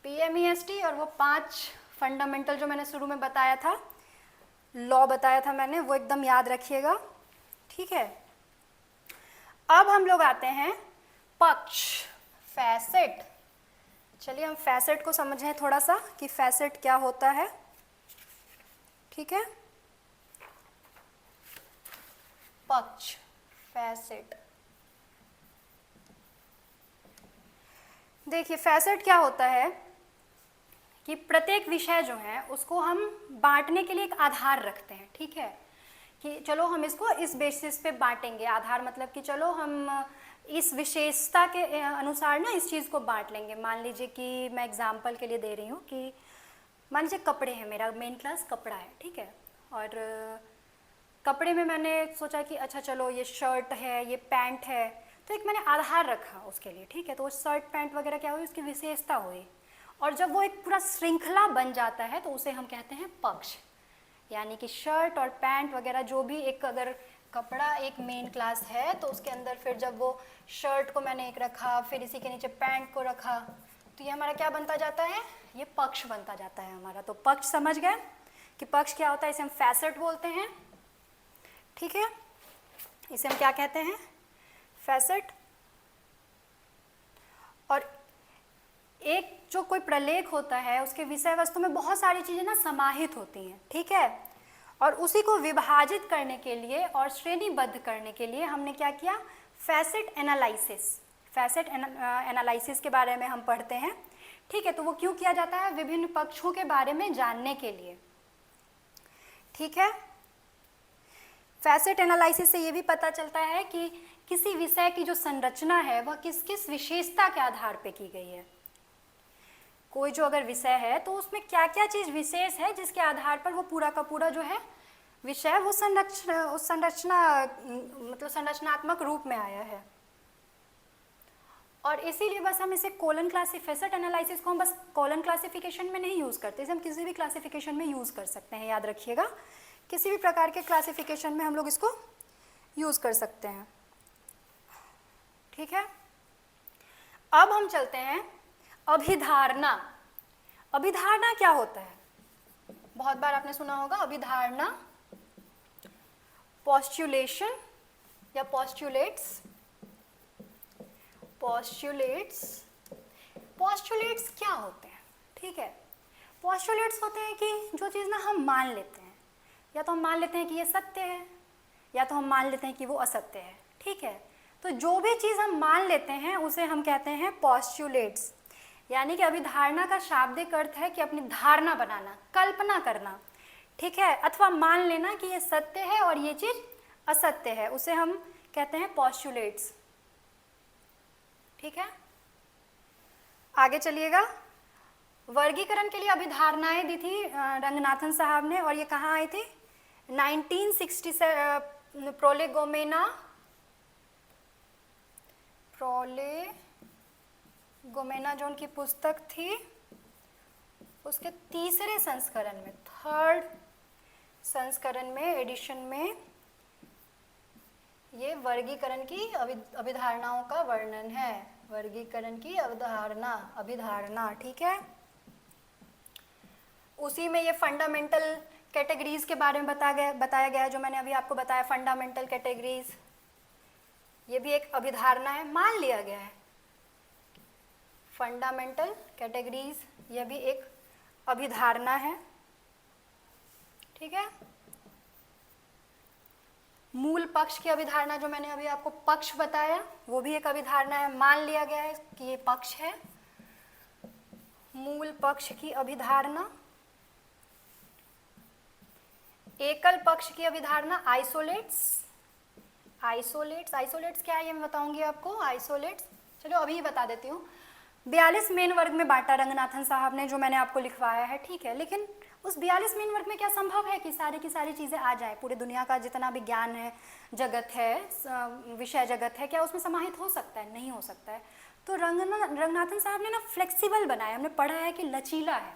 PMEST और वो 5 फंडामेंटल जो मैंने शुरू में बताया था, लॉ बताया था मैंने, वो एकदम याद रखिएगा, ठीक है। अब हम लोग आते हैं पक्ष, फैसेट। चलिए हम फैसेट को समझें थोड़ा सा कि फैसेट क्या होता है, ठीक है। पक्ष, फैसेट। देखिए फैसेट क्या होता है कि प्रत्येक विषय जो है उसको हम बांटने के लिए एक आधार रखते हैं, ठीक है, कि चलो हम इसको इस बेसिस पे बांटेंगे। आधार मतलब कि चलो हम इस विशेषता के अनुसार ना इस चीज़ को बांट लेंगे। मान लीजिए कि मैं एग्जांपल के लिए दे रही हूँ कि मान लीजिए कपड़े हैं, मेरा मेन क्लास कपड़ा है, ठीक है, और कपड़े में मैंने सोचा कि अच्छा चलो ये शर्ट है, ये पैंट है, तो एक मैंने आधार रखा उसके लिए, ठीक है। तो वो शर्ट पैंट वगैरह क्या हुई, उसकी विशेषता हुई, और जब वो एक पूरा श्रृंखला बन जाता है तो उसे हम कहते हैं पक्ष। यानी कि शर्ट और पैंट वगैरह जो भी एक, अगर कपड़ा एक मेन क्लास है तो उसके अंदर फिर जब वो शर्ट को मैंने एक रखा, फिर इसी के नीचे पैंट को रखा, तो ये हमारा क्या बनता जाता है, ये पक्ष बनता जाता है हमारा। तो पक्ष समझ गए कि पक्ष क्या होता है, इसे हम फैसेट बोलते हैं, ठीक है। इसे हम क्या कहते हैं, फैसेट। और एक जो कोई प्रलेख होता है उसके विषय वस्तु में बहुत सारी चीज़ें ना समाहित होती हैं, ठीक है, और उसी को विभाजित करने के लिए और श्रेणीबद्ध करने के लिए हमने क्या किया, फैसेट एनालिसिस। फैसेट एनालिसिस के बारे में हम पढ़ते हैं, ठीक है। तो वो क्यों किया जाता है, विभिन्न पक्षों के बारे में जानने के लिए, ठीक है। फैसेट एनालिसिस से ये भी पता चलता है कि किसी विषय की जो संरचना है वह किस किस विशेषता के आधार पे की गई है। कोई जो अगर विषय है तो उसमें क्या क्या चीज़ विशेष है जिसके आधार पर वो पूरा का पूरा जो है विषय वो संरचनात्मक रूप में आया है। और इसीलिए बस हम इसे फैसेट एनालिसिस को हम बस कॉलन क्लासिफिकेशन में नहीं यूज़ करते, इसे हम किसी भी क्लासिफिकेशन में यूज़ कर सकते हैं, याद रखिएगा, किसी भी प्रकार के क्लासिफिकेशन में हम लोग इसको यूज़ कर सकते हैं, ठीक है। अब हम चलते हैं अभिधारणा। अभिधारणा क्या होता है, बहुत बार आपने सुना होगा अभिधारणा, पोस्टुलेशन या पोस्टुलेट्स। पोस्टुलेट्स क्या होते हैं? ठीक है, पोस्टुलेट्स होते हैं कि जो चीज़ ना हम मान लेते हैं, या तो हम मान लेते हैं कि ये सत्य है, या तो हम मान लेते हैं कि वो असत्य है। ठीक है, तो जो भी चीज़ हम मान लेते हैं उसे हम कहते हैं पोस्टुलेट्स। यानी कि अभिधारणा का शाब्दिक अर्थ है कि अपनी धारणा बनाना, कल्पना करना। ठीक है, अथवा मान लेना कि ये सत्य है और ये चीज़ असत्य है, उसे हम कहते हैं पोस्टुलेट्स। ठीक है, आगे चलिएगा। वर्गीकरण के लिए अभिधारणाएं दी थी रंगनाथन साहब ने, और ये कहाँ आई थी? 1967 प्रोलेगोमेना जो उनकी पुस्तक थी, उसके तीसरे संस्करण में, थर्ड संस्करण में, एडिशन में, ये वर्गीकरण की अभिधारणाओं का वर्णन है। वर्गीकरण की अभिधारणा। ठीक है, उसी में ये फंडामेंटल कैटेगरीज के बारे में बताया गया है, जो मैंने अभी आपको बताया, फंडामेंटल कैटेगरीज, ये भी एक अभिधारणा है, मान लिया गया है। फंडामेंटल कैटेगरीज यह भी एक अभिधारणा है। ठीक है, मूल पक्ष की अभिधारणा, जो मैंने अभी आपको पक्ष बताया, वो भी एक अभिधारणा है, मान लिया गया है कि ये पक्ष है। मूल पक्ष की अभिधारणा। एकल पक्ष की अभिधारणा आइसोलेट्स क्या है ये मैं बताऊंगी आपको। आइसोलेट्स, चलो अभी ही बता देती हूँ। 42 मेन वर्ग में बांटा रंगनाथन साहब ने, जो मैंने आपको लिखवाया है। ठीक है, लेकिन उस 42 मेन वर्ग में क्या संभव है कि सारी की सारी चीज़ें आ जाए? पूरी दुनिया का जितना भी ज्ञान है, जगत है, विषय जगत है, क्या उसमें समाहित हो सकता है? नहीं हो सकता है। तो रंगनाथन साहब ने ना फ्लेक्सिबल बनाया, हमने पढ़ा है कि लचीला है,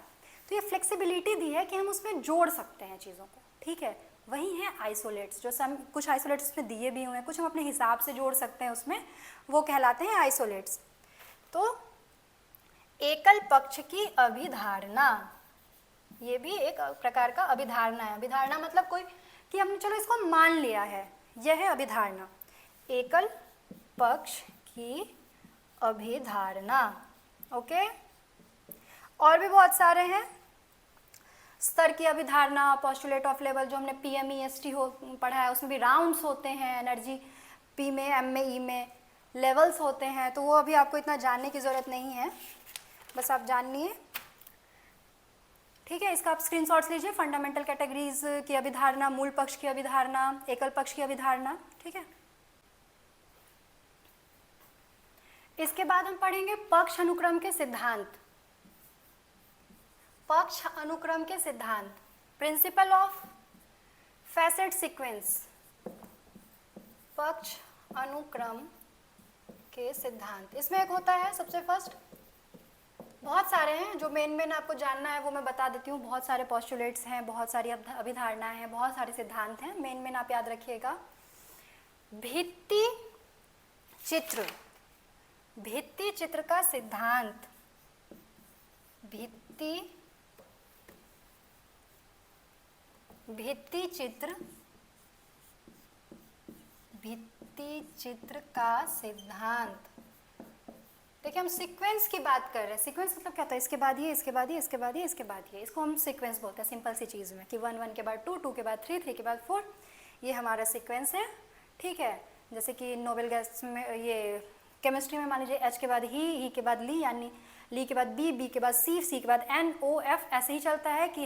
तो ये फ्लेक्सिबिलिटी दी है कि हम उसमें जोड़ सकते हैं चीज़ों को। ठीक है, वही है आइसोलेट्स, जो कुछ आइसोलेट्स उसमें दिए भी हुए हैं, कुछ हम अपने हिसाब से जोड़ सकते हैं उसमें, वो कहलाते हैं आइसोलेट्स। तो एकल पक्ष की अभिधारणा, ये भी एक प्रकार का अभिधारणा है। अभिधारणा मतलब कोई कि हमने चलो इसको मान लिया है, यह है अभिधारणा। एकल पक्ष की अभिधारणा। ओके, और भी बहुत सारे हैं। स्तर की अभिधारणा, पोस्टुलेट ऑफ लेवल, जो हमने PMEST पढ़ा है, उसमें भी राउंड्स होते हैं, एनर्जी P में, M में, E में, लेवल्स होते हैं, तो वो अभी आपको इतना जानने की ज़रूरत नहीं है, बस आप जानिए। ठीक है, इसका आप स्क्रीनशॉट्स लीजिए। फंडामेंटल कैटेगरीज की अभिधारणा, मूल पक्ष की अभिधारणा, एकल पक्ष की अभिधारणा। ठीक है, इसके बाद हम पढ़ेंगे पक्ष अनुक्रम के सिद्धांत। पक्ष अनुक्रम के सिद्धांत, प्रिंसिपल ऑफ फैसेट सीक्वेंस। पक्ष अनुक्रम के सिद्धांत, इसमें एक होता है सबसे फर्स्ट, बहुत सारे हैं, जो मेन आपको जानना है वो मैं बता देती हूँ। बहुत सारे पोस्टुलेट्स हैं, बहुत सारी अभिधारणाएं हैं, बहुत सारे सिद्धांत हैं। मेन आप याद रखिएगा। भित्ति चित्र, भित्ति चित्र का सिद्धांत। भित्ति चित्र का सिद्धांत। देखिए, हम सीक्वेंस की बात कर रहे हैं। सीक्वेंस मतलब क्या होता है? इसके बाद ये, इसके बाद ये, इसके बाद ये, इसके बाद ये, इसको हम सीक्वेंस बोलते हैं। सिंपल सी चीज़ में कि 1 1 के बाद 2 2 के बाद 3 3 के बाद 4, ये हमारा सीक्वेंस है। ठीक है, जैसे कि नोबेल गैस में, ये केमिस्ट्री में मान लीजिए H के बाद ही के बाद ली, यानी ली के बाद बी के बाद सी के बाद NOF, ऐसे ही चलता है कि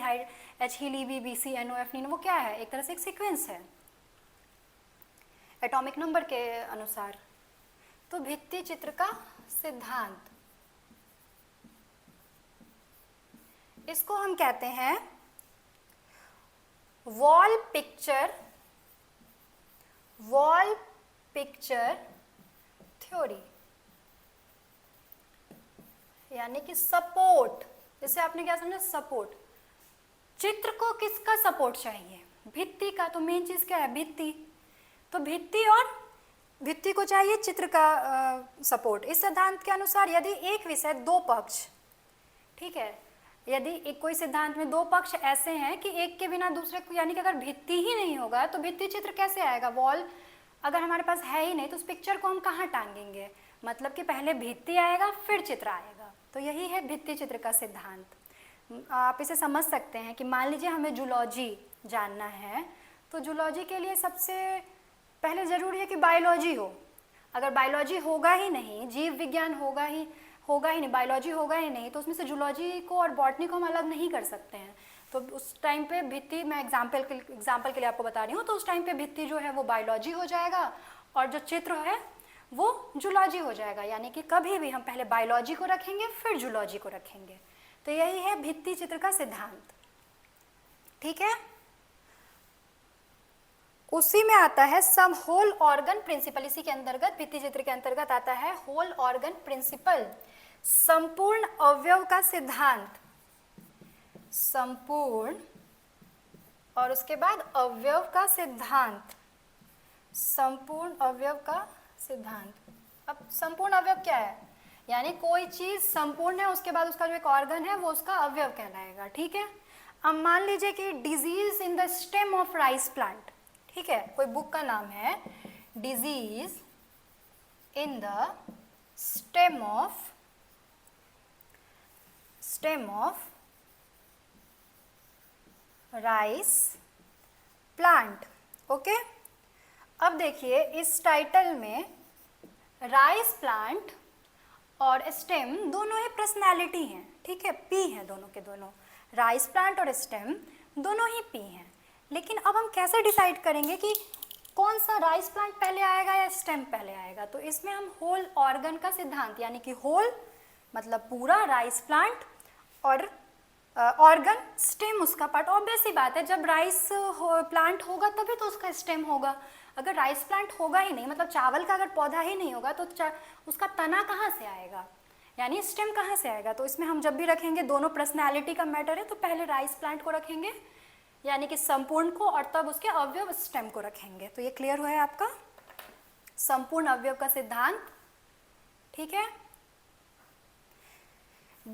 H ही ली, बी सी NOF नी, वो क्या है? एक तरह से एक सीक्वेंस है एटॉमिक नंबर के अनुसार। तो भित्ति चित्र का सिद्धांत, इसको हम कहते हैं वॉल पिक्चर थ्योरी, यानी कि सपोर्ट। जैसे आपने क्या समझा? सपोर्ट। चित्र को किसका सपोर्ट चाहिए? भित्ति का। तो मेन चीज क्या है? भित्ति। तो भित्ति और भित्ति को चाहिए चित्र का सपोर्ट। इस सिद्धांत के अनुसार यदि एक विषय दो पक्ष, ठीक है, यदि एक कोई सिद्धांत में दो पक्ष ऐसे हैं कि एक के बिना दूसरे को, यानी कि अगर भित्ति ही नहीं होगा तो भित्ति चित्र कैसे आएगा? वॉल अगर हमारे पास है ही नहीं तो उस पिक्चर को हम कहाँ टांगेंगे? मतलब कि पहले भित्ति आएगा फिर चित्र आएगा। तो यही है भित्ति चित्र का सिद्धांत। आप इसे समझ सकते हैं कि मान लीजिए हमें जूलॉजी जानना है, तो जूलॉजी के लिए सबसे पहले ज़रूरी है कि बायोलॉजी हो। अगर बायोलॉजी होगा ही नहीं, जीव विज्ञान होगा ही नहीं, बायोलॉजी होगा ही नहीं, तो उसमें से जूलॉजी को और बॉटनी को हम अलग नहीं कर सकते हैं। तो उस टाइम पे भित्ति, मैं एग्जाम्पल के लिए आपको बता रही हूँ, तो उस टाइम पे भित्ति जो है वो बायोलॉजी हो जाएगा और जो चित्र है वो जूलॉजी हो जाएगा। यानी कि कभी भी हम पहले बायोलॉजी को रखेंगे फिर जूलॉजी को रखेंगे। तो यही है भित्ति चित्र का सिद्धांत, ठीक है। उसी में आता है सम होल ऑर्गन प्रिंसिपल। इसी के अंतर्गत, भित्ति चित्र के अंतर्गत आता है होल ऑर्गन प्रिंसिपल, संपूर्ण अवयव का सिद्धांत। संपूर्ण और उसके बाद अवयव का सिद्धांत, संपूर्ण अवयव का सिद्धांत। अब संपूर्ण अवयव क्या है? यानी कोई चीज संपूर्ण है, उसके बाद उसका जो एक ऑर्गन है वो उसका अवयव कहलाएगा, ठीक है। अब मान लीजिए कि disease in the stem of rice plant, ठीक है, कोई बुक का नाम है disease in the stem of rice plant, okay. अब देखिए इस टाइटल में राइस प्लांट और स्टेम दोनों ही पर्सनैलिटी हैं, ठीक है, पी हैं दोनों के दोनों, राइस प्लांट और स्टेम दोनों ही पी हैं। लेकिन अब हम कैसे डिसाइड करेंगे कि कौन सा राइस प्लांट पहले आएगा या स्टेम पहले आएगा? तो इसमें हम होल ऑर्गन का सिद्धांत, यानी कि होल मतलब पूरा राइस प्लांट और ऑर्गन स्टेम उसका पार्ट। ऑब्वियस सी बात है, जब राइस प्लांट होगा तभी तो उसका स्टेम होगा। अगर राइस प्लांट होगा ही नहीं, मतलब चावल का अगर पौधा ही नहीं होगा, तो उसका तना कहाँ से आएगा, यानी स्टेम कहाँ से आएगा? तो इसमें हम जब भी रखेंगे, दोनों पर्सनैलिटी का मैटर है, तो पहले राइस प्लांट को रखेंगे यानी कि संपूर्ण को, और तब उसके अवयव स्टेम को रखेंगे। तो ये क्लियर हुआ है आपका संपूर्ण अवयव का सिद्धांत, ठीक है।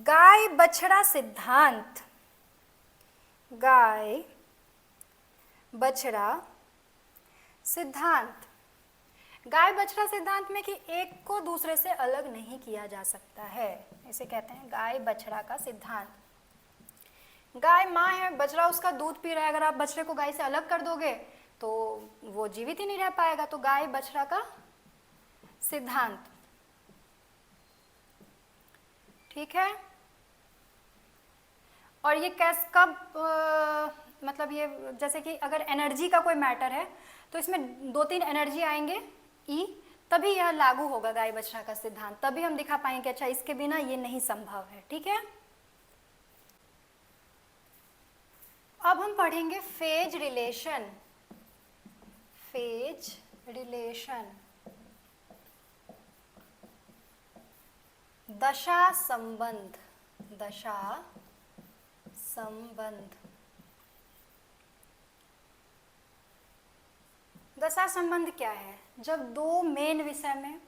गाय बछड़ा सिद्धांत, गाय बछड़ा सिद्धांत। गाय बछड़ा सिद्धांत में कि एक को दूसरे से अलग नहीं किया जा सकता है, इसे कहते हैं गाय बछड़ा का सिद्धांत। गाय माँ है, बछड़ा उसका दूध पी रहा है, अगर आप बछड़े को गाय से अलग कर दोगे तो वो जीवित ही नहीं रह पाएगा। तो गाय बछड़ा का सिद्धांत, ठीक है। और ये कब मतलब ये जैसे कि अगर एनर्जी का कोई मैटर है तो इसमें 2-3 एनर्जी आएंगे ई, तभी यह लागू होगा गाय बछड़ा का सिद्धांत, तभी हम दिखा पाएंगे अच्छा इसके बिना ये नहीं संभव है, ठीक है। अब हम पढ़ेंगे फेज रिलेशन, फेज रिलेशन, दशा संबंध, दशा संबंध। दशा संबंध क्या है? जब दो मेन विषय में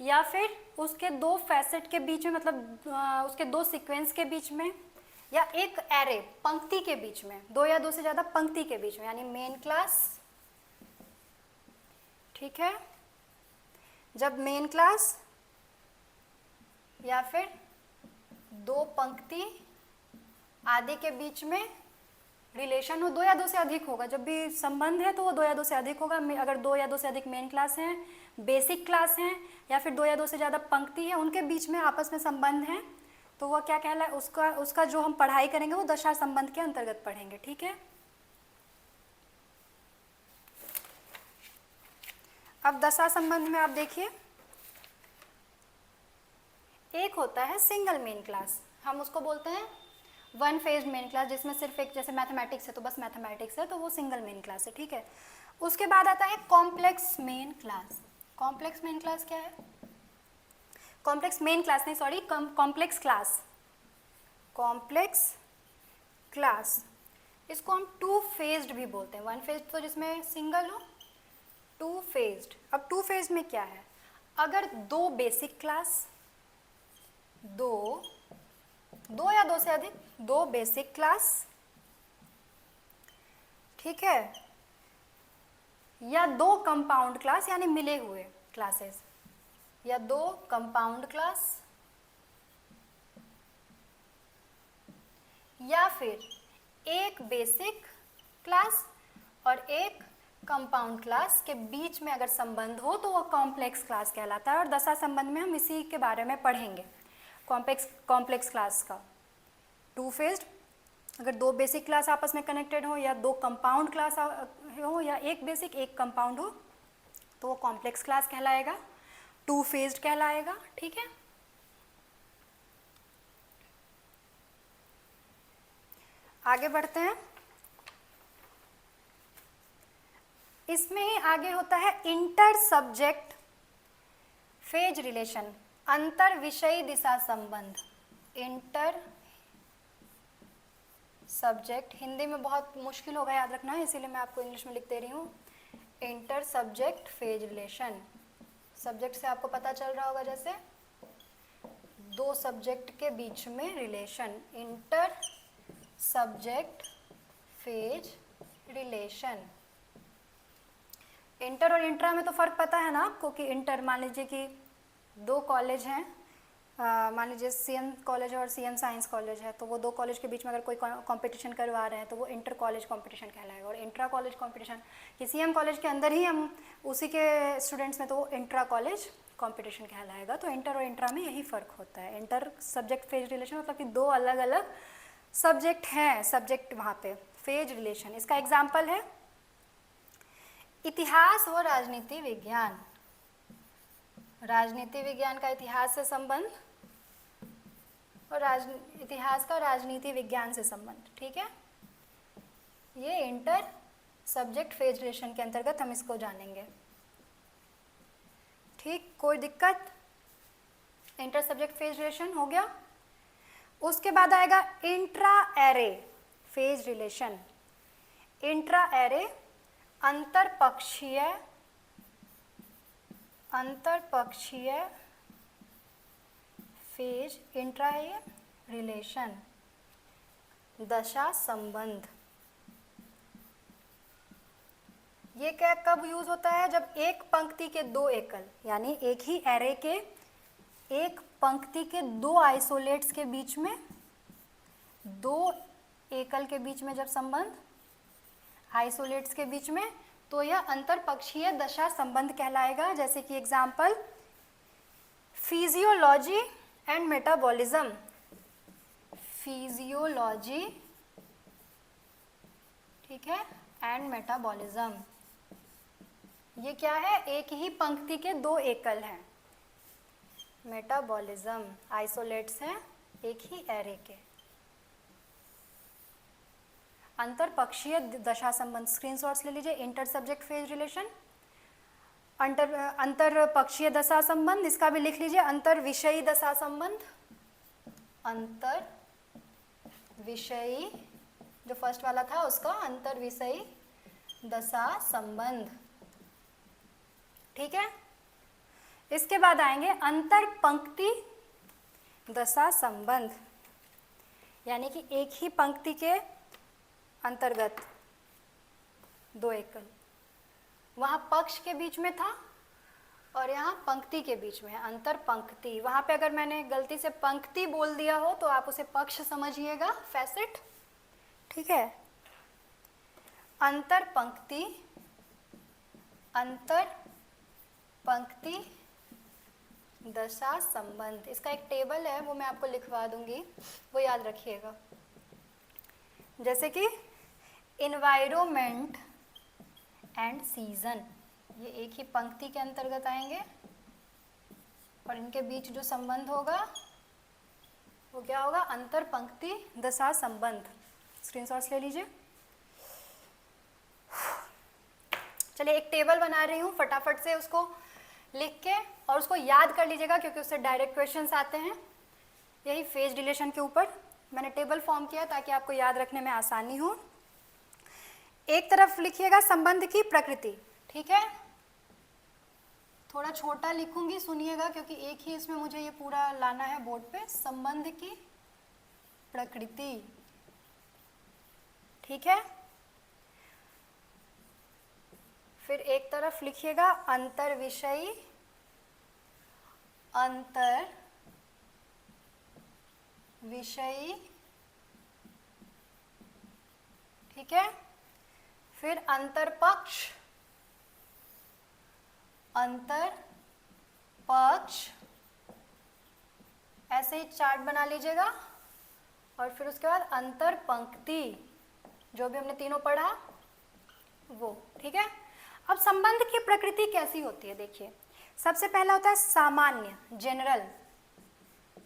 या फिर उसके दो फैसेट के बीच में, मतलब उसके दो सीक्वेंस के बीच में, या एक एरे पंक्ति के बीच में, दो या दो से ज़्यादा पंक्ति के बीच में, यानी मेन क्लास, ठीक है। जब मेन क्लास या फिर दो पंक्ति आदि के बीच में रिलेशन हो, दो या दो से अधिक होगा, जब भी संबंध है तो वो दो या दो से अधिक होगा। अगर दो या दो से अधिक मेन क्लास हैं, बेसिक क्लास हैं, या फिर दो या दो से ज़्यादा पंक्ति है, उनके बीच में आपस में संबंध है, तो वह क्या कहला है, उसका जो हम पढ़ाई करेंगे वो दशा संबंध के अंतर्गत पढ़ेंगे, ठीक है। अब दशा संबंध में आप देखिए, एक होता है सिंगल मेन क्लास, हम उसको बोलते हैं वन फेज मेन क्लास, जिसमें सिर्फ एक, जैसे मैथमेटिक्स है तो बस मैथमेटिक्स है, तो वो सिंगल मेन क्लास है, ठीक है। उसके बाद आता है complex main class. Complex main class क्या है? कॉम्प्लेक्स मेन क्लास नहीं, sorry, complex class, complex class. इसको हम टू फेज्ड भी बोलते हैं। वन फेज तो जिसमें सिंगल हो, टू फेज्ड। अब टू फेज में क्या है? अगर दो बेसिक क्लास, दो या दो से अधिक, दो बेसिक क्लास, ठीक है, या दो कंपाउंड क्लास यानी मिले हुए क्लासेस, या दो कंपाउंड क्लास, या फिर एक बेसिक क्लास और एक कंपाउंड क्लास के बीच में अगर संबंध हो तो वो कॉम्प्लेक्स क्लास कहलाता है। और दशा संबंध में हम इसी के बारे में पढ़ेंगे, कॉम्प्लेक्स क्लास का। टू फेज्ड, अगर दो बेसिक क्लास आपस में कनेक्टेड हो या दो कंपाउंड क्लास हो या एक बेसिक एक कंपाउंड हो तो वो कॉम्प्लेक्स क्लास कहलाएगा, टू फेज्ड कहलाएगा। ठीक है, आगे बढ़ते हैं। इसमें ही आगे होता है इंटर सब्जेक्ट फेज रिलेशन, अंतर विषयी दिशा संबंध। इंटर सब्जेक्ट हिंदी में बहुत मुश्किल होगा याद रखना है, इसीलिए मैं आपको इंग्लिश में लिख दे रही हूँ। Inter subject phase relation, subject से आपको पता चल रहा होगा जैसे दो सब्जेक्ट के बीच में relation, inter subject phase relation. Inter और इंट्रा में तो फर्क पता है ना आपको कि इंटर, मान लीजिए कि दो कॉलेज हैं, मान लीजिए सीएम कॉलेज और सीएम साइंस कॉलेज है, तो वो दो कॉलेज के बीच में अगर कोई कंपटीशन करवा रहे हैं तो वो इंटर कॉलेज कंपटीशन कहलाएगा। और इंट्रा कॉलेज कंपटीशन कि सीएम कॉलेज के अंदर ही हम उसी के स्टूडेंट्स में, तो वो इंट्रा कॉलेज कंपटीशन कहलाएगा। तो इंटर और इंट्रा में यही फ़र्क होता है। इंटर सब्जेक्ट फेज रिलेशन मतलब कि दो अलग अलग सब्जेक्ट हैं, सब्जेक्ट वहाँ पे फेज रिलेशन। इसका एग्जाम्पल है इतिहास व राजनीति विज्ञान। राजनीति विज्ञान का इतिहास से संबंध और इतिहास का राजनीति विज्ञान से संबंध। ठीक है, ये इंटर सब्जेक्ट फेज रिलेशन के अंतर्गत हम इसको जानेंगे। ठीक, कोई दिक्कत? इंटर सब्जेक्ट फेज रिलेशन हो गया। उसके बाद आएगा intra array phase relation. Intra array अंतरपक्षीय फेज इंट्रा रिलेशन, दशा संबंध। ये क्या कब यूज होता है? जब एक पंक्ति के दो एकल, यानी एक ही एरे के एक पंक्ति के दो आइसोलेट्स के बीच में, दो एकल के बीच में जब संबंध, आइसोलेट्स के बीच में, तो यह अंतरपक्षीय दशा संबंध कहलाएगा। जैसे कि example physiology and metabolism. Physiology, ठीक है, एंड मेटाबॉलिज्म, ये क्या है? एक ही पंक्ति के दो एकल हैं। मेटाबॉलिज्म आइसोलेट्स हैं एक ही एरे के। अंतरपक्षीय दशा संबंध, स्क्रीनशॉट्स ले लीजिए। इंटर सब्जेक्ट फेज रिलेशन, अंतरपक्षीय दशा संबंध, इसका भी लिख लीजिए अंतर विषयी दशा संबंध। अंतर विषयी, जो फर्स्ट वाला था उसका अंतर विषयी दशा संबंध। ठीक है, इसके बाद आएंगे अंतर पंक्ति दशा संबंध, यानी कि एक ही पंक्ति के अंतर्गत दो एकल, वहाँ पक्ष के बीच में था और यहाँ पंक्ति के बीच में है, अंतर पंक्ति। वहाँ पे अगर मैंने गलती से पंक्ति बोल दिया हो तो आप उसे पक्ष समझिएगा, फैसेट। ठीक है, अंतर पंक्ति दशा संबंध। इसका एक टेबल है, वो मैं आपको लिखवा दूंगी, वो याद रखिएगा। जैसे कि इन्वायरमेंट एंड सीजन, ये एक ही पंक्ति के अंतर्गत आएंगे और इनके बीच जो संबंध होगा वो क्या होगा? अंतर पंक्ति दशा संबंध। स्क्रीनशॉट्स ले लीजिए। चलिए, एक टेबल बना रही हूँ, फटाफट से उसको लिख के और उसको याद कर लीजिएगा, क्योंकि उससे डायरेक्ट क्वेश्चंस आते हैं। यही फेज रिलेशन के ऊपर मैंने टेबल फॉर्म किया ताकि आपको याद रखने में आसानी हो। एक तरफ लिखिएगा संबंध की प्रकृति। ठीक है, थोड़ा छोटा लिखूंगी, सुनिएगा, क्योंकि एक ही इसमें मुझे ये पूरा लाना है बोर्ड पे। संबंध की प्रकृति, ठीक है। फिर एक तरफ लिखिएगा अंतर विषयी ठीक है। फिर अंतरपक्ष, अंतरपक्ष ऐसे ही चार्ट बना लीजिएगा। और फिर उसके बाद अंतरपंक्ति, जो भी हमने तीनों पढ़ा वो, ठीक है। अब संबंध की प्रकृति कैसी होती है देखिए। सबसे पहला होता है सामान्य, जनरल,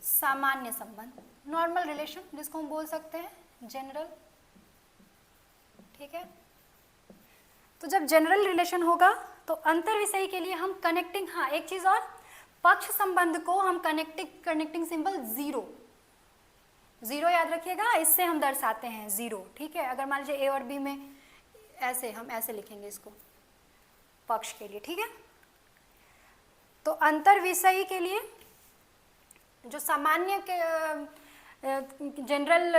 सामान्य संबंध, नॉर्मल रिलेशन जिसको हम बोल सकते हैं जनरल, ठीक है। तो जब जनरल रिलेशन होगा तो अंतर विषयी के लिए हम कनेक्टिंग, हाँ एक चीज और, पक्ष संबंध को हम कनेक्टिंग सिंबल जीरो, जीरो याद रखिएगा, इससे हम दर्शाते हैं जीरो, ठीक है। अगर मान लीजिए ए और बी में ऐसे, हम ऐसे लिखेंगे इसको पक्ष के लिए, ठीक है। तो अंतर विषयी के लिए जो सामान्य के जनरल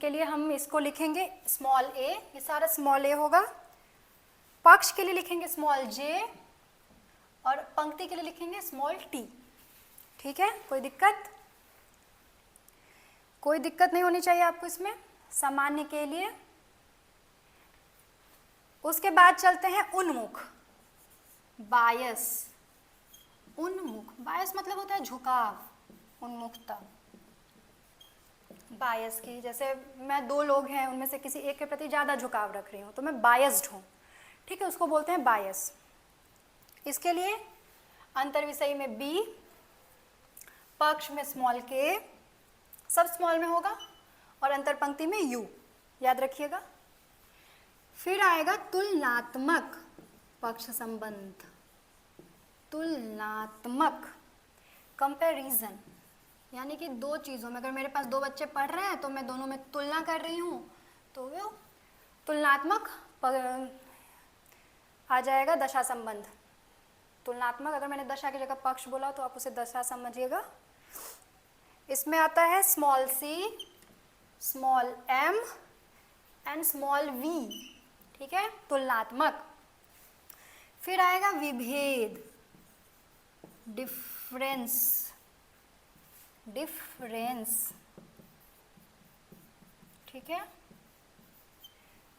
के लिए हम इसको लिखेंगे स्मॉल ए, ये सारा स्मॉल ए होगा। पक्ष के लिए लिखेंगे स्मॉल जे और पंक्ति के लिए लिखेंगे स्मॉल टी, ठीक है। कोई दिक्कत? कोई दिक्कत नहीं होनी चाहिए आपको इसमें, सामान्य के लिए। उसके बाद चलते हैं उन्मुख, बायस, उन्मुख, बायस मतलब होता है झुकाव, उन्मुखता बायस की। जैसे मैं दो लोग हैं, उनमें से किसी एक के प्रति ज़्यादा झुकाव रख रही हूँ तो मैं बायस्ड हूँ, ठीक है, उसको बोलते हैं बायस। इसके लिए अंतर विषयी में बी, पक्ष में स्मॉल के, सब स्मॉल में होगा, और अंतर पंक्ति में यू, याद रखिएगा। फिर आएगा तुलनात्मक पक्ष संबंध, तुलनात्मक, कंपैरिजन, यानी कि दो चीज़ों में, अगर मेरे पास दो बच्चे पढ़ रहे हैं तो मैं दोनों में तुलना कर रही हूँ, तो वो तुलनात्मक आ जाएगा दशा संबंध। तुलनात्मक, अगर मैंने दशा की जगह पक्ष बोला तो आप उसे दशा समझिएगा। इसमें आता है small c, small m and small v, ठीक है, तुलनात्मक। फिर आएगा विभेद, डिफरेंस, डिफरेंस, ठीक है,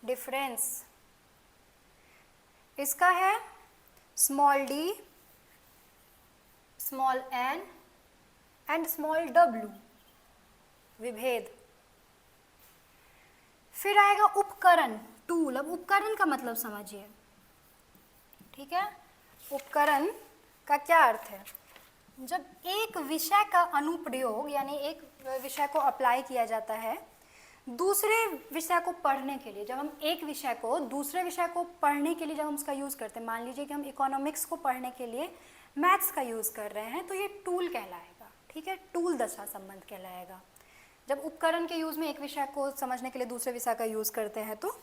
डिफरेंस। इसका है small d, small n and small डब्ल्यू, विभेद। फिर आएगा उपकरण, टूल। अब उपकरण का मतलब समझिए, ठीक है। उपकरण का क्या अर्थ है? जब एक विषय का अनुप्रयोग, यानी एक विषय को अप्लाई किया जाता है दूसरे विषय को पढ़ने के लिए, जब हम एक विषय को दूसरे विषय को पढ़ने के लिए जब हम उसका यूज़ करते हैं, मान लीजिए कि हम इकोनॉमिक्स को पढ़ने के लिए मैथ्स का यूज़ कर रहे हैं, तो ये टूल कहलाएगा, ठीक है, टूल दशा संबंध कहलाएगा। जब उपकरण के यूज़ में एक विषय को समझने के लिए दूसरे विषय का यूज़ करते हैं तो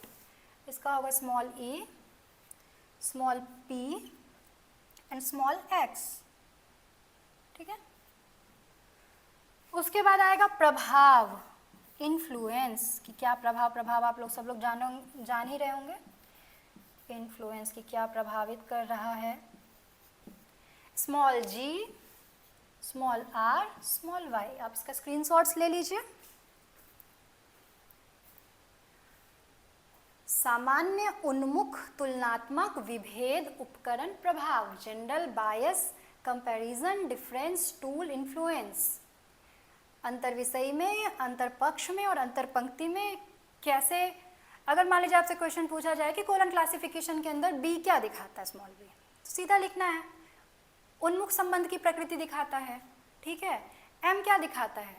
इसका होगा small A, small P and small x, ठीक है। उसके बाद आएगा प्रभाव, इन्फ्लुएंस, कि क्या प्रभाव, प्रभाव आप लोग सब लोग जान ही रहे होंगे, इन्फ्लुएंस की क्या प्रभावित कर रहा है। Small g, small r, small y, आप इसका स्क्रीनशॉट्स ले लीजिए। सामान्य, उन्मुख, तुलनात्मक, विभेद, उपकरण, प्रभाव, जनरल, बायस, कंपैरिजन, डिफरेंस, टूल, इन्फ्लुएंस। अंतर विषयी में, अंतर पक्ष में और अंतर पंक्ति में कैसे, अगर मान लीजिए आपसे क्वेश्चन पूछा जाए कि कोलन क्लासिफिकेशन के अंदर बी क्या दिखाता है, स्मॉल बी, तो सीधा लिखना है उन्मुख संबंध की प्रकृति दिखाता है, ठीक है। एम क्या दिखाता है,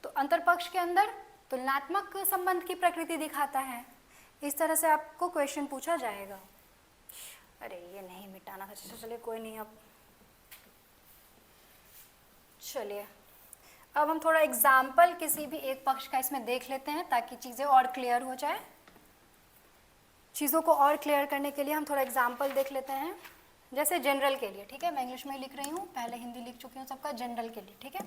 तो अंतर पक्ष के अंदर तुलनात्मक संबंध की प्रकृति दिखाता है। इस तरह से आपको क्वेश्चन पूछा जाएगा। अरे ये नहीं मिटाना था, चलिए कोई नहीं। अब चलिए अब हम थोड़ा एग्जाम्पल किसी भी एक पक्ष का इसमें देख लेते हैं ताकि चीज़ें और क्लियर हो जाए। चीज़ों को और क्लियर करने के लिए हम थोड़ा एग्जाम्पल देख लेते हैं। जैसे जनरल के लिए, ठीक है, मैं इंग्लिश में लिख रही हूँ, पहले हिंदी लिख चुकी हूँ सबका, जनरल के लिए, ठीक है।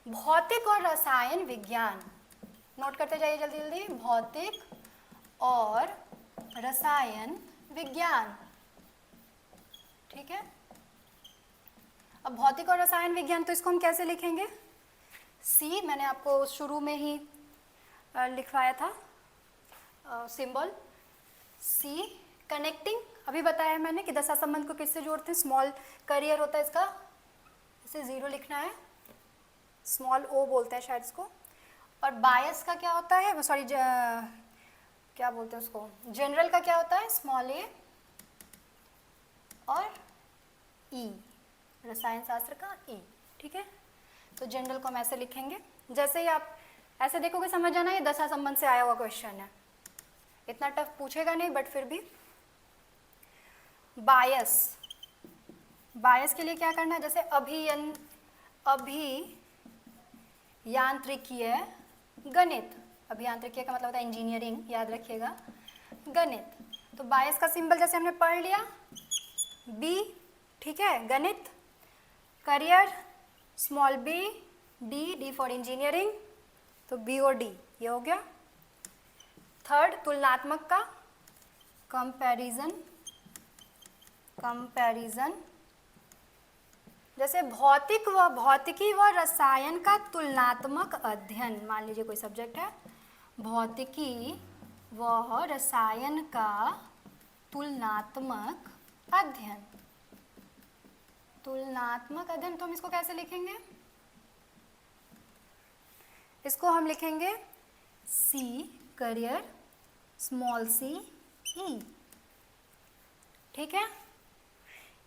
भौतिक और रसायन विज्ञान, नोट करते जाइए जल्दी जल्दी, भौतिक और रसायन विज्ञान, ठीक है। अब भौतिक और रसायन विज्ञान, तो इसको हम कैसे लिखेंगे? सी मैंने आपको शुरू में ही लिखवाया था, सिंबल सी कनेक्टिंग, अभी बताया मैंने कि दशा संबंध को किससे जोड़ते हैं, स्मॉल करियर होता है इसका, इसे 0 लिखना है, स्मॉल ओ बोलते हैं शायद इसको। और बायस का क्या होता है, सॉरी क्या बोलते हैं उसको, जनरल का क्या होता है, स्मॉल ए और ई, रसायन शास्त्र का ई, ठीक है। तो जनरल को हम ऐसे लिखेंगे, जैसे ही आप ऐसे देखोगे समझ जाना ये दशा संबंध से आया हुआ क्वेश्चन है, इतना टफ पूछेगा नहीं बट फिर भी। बायस, बायस के लिए क्या करना है, जैसे अभियांत्रिकीय गणित, अभियांत्रिकीय का मतलब होता है इंजीनियरिंग, याद रखिएगा, गणित। तो बायस का सिंबल जैसे हमने पढ़ लिया बी, ठीक है, गणित, career small b, D for engineering, तो बी और डी ये हो गया। थर्ड तुलनात्मक का कंपैरिजन, जैसे भौतिकी व रसायन का तुलनात्मक अध्ययन, मान लीजिए कोई सब्जेक्ट है, भौतिकी व रसायन का तुलनात्मक अध्ययन, तुलनात्मक अध्ययन, तो हम इसको कैसे लिखेंगे, इसको हम लिखेंगे सी करियर स्मॉल सी ई, ठीक है।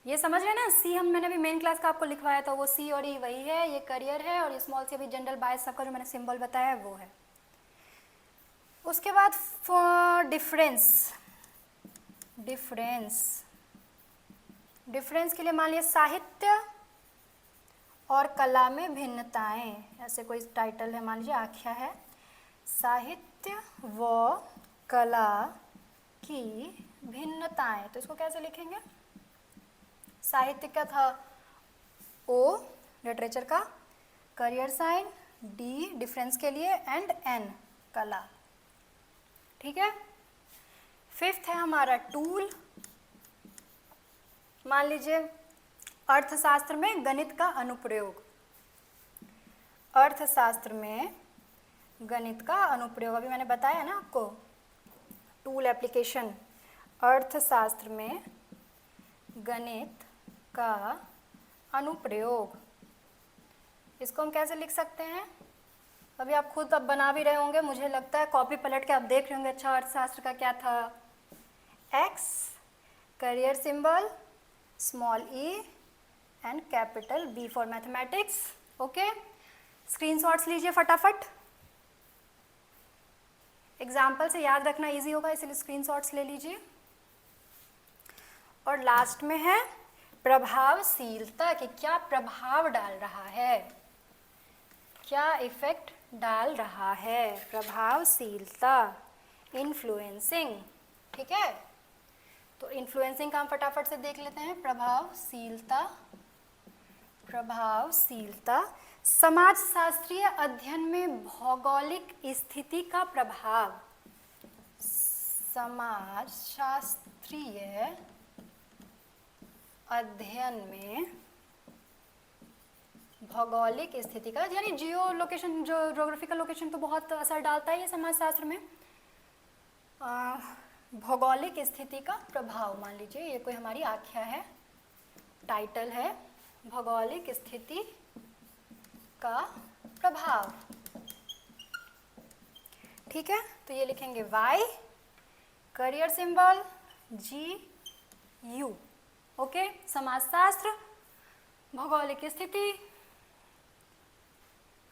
ये समझ रहे हैं ना, सी हम मैंने अभी मेन क्लास का आपको लिखवाया था, वो सी और ई वही है, ये करियर है, और ये स्मॉल सी अभी जनरल बायस सबका जो मैंने सिंबल बताया है वो है। उसके बाद डिफरेंस के लिए मान लिया साहित्य और कला में भिन्नताएं, ऐसे कोई टाइटल है, मान लीजिए आख्या है, साहित्य व कला की भिन्नताएं, तो इसको कैसे लिखेंगे, साहित्य का था ओ लिटरेचर का, करियर साइन, डी डिफरेंस के लिए, एंड एन कला, ठीक है। फिफ्थ है हमारा टूल, मान लीजिए अर्थशास्त्र में गणित का अनुप्रयोग, अर्थशास्त्र में गणित का अनुप्रयोग, अभी मैंने बताया ना आपको, टूल एप्लीकेशन, अर्थशास्त्र में गणित का अनुप्रयोग, इसको हम कैसे लिख सकते हैं, अभी आप खुद अब बना भी रहे होंगे, मुझे लगता है कॉपी पलट के आप देख रहे होंगे, अच्छा अर्थशास्त्र का क्या था, X, career symbol small e and capital B for mathematics, okay. Screenshots लीजिए फटाफट, एग्जाम्पल से याद रखना इजी होगा, इसलिए स्क्रीनशॉट्स ले लीजिए। और लास्ट में है प्रभावशीलता, कि क्या प्रभाव डाल रहा है, क्या इफेक्ट डाल रहा है, प्रभावशीलता, इन्फ्लुएंसिंग, ठीक है। तो इन्फ्लुएंसिंग का हम फटाफट से देख लेते हैं, प्रभावशीलता समाजशास्त्रीय अध्ययन में भौगोलिक स्थिति का प्रभाव, समाजशास्त्रीय अध्ययन में भौगोलिक स्थिति का, यानी जियो लोकेशन, जो ज्योग्राफिकल लोकेशन तो बहुत असर डालता है ये समाजशास्त्र में, भौगोलिक स्थिति का प्रभाव, मान लीजिए ये कोई हमारी आख्या है, टाइटल है भौगोलिक स्थिति का प्रभाव, ठीक है। तो ये लिखेंगे Y, career symbol G U, okay, समाजशास्त्र, भौगोलिक स्थिति,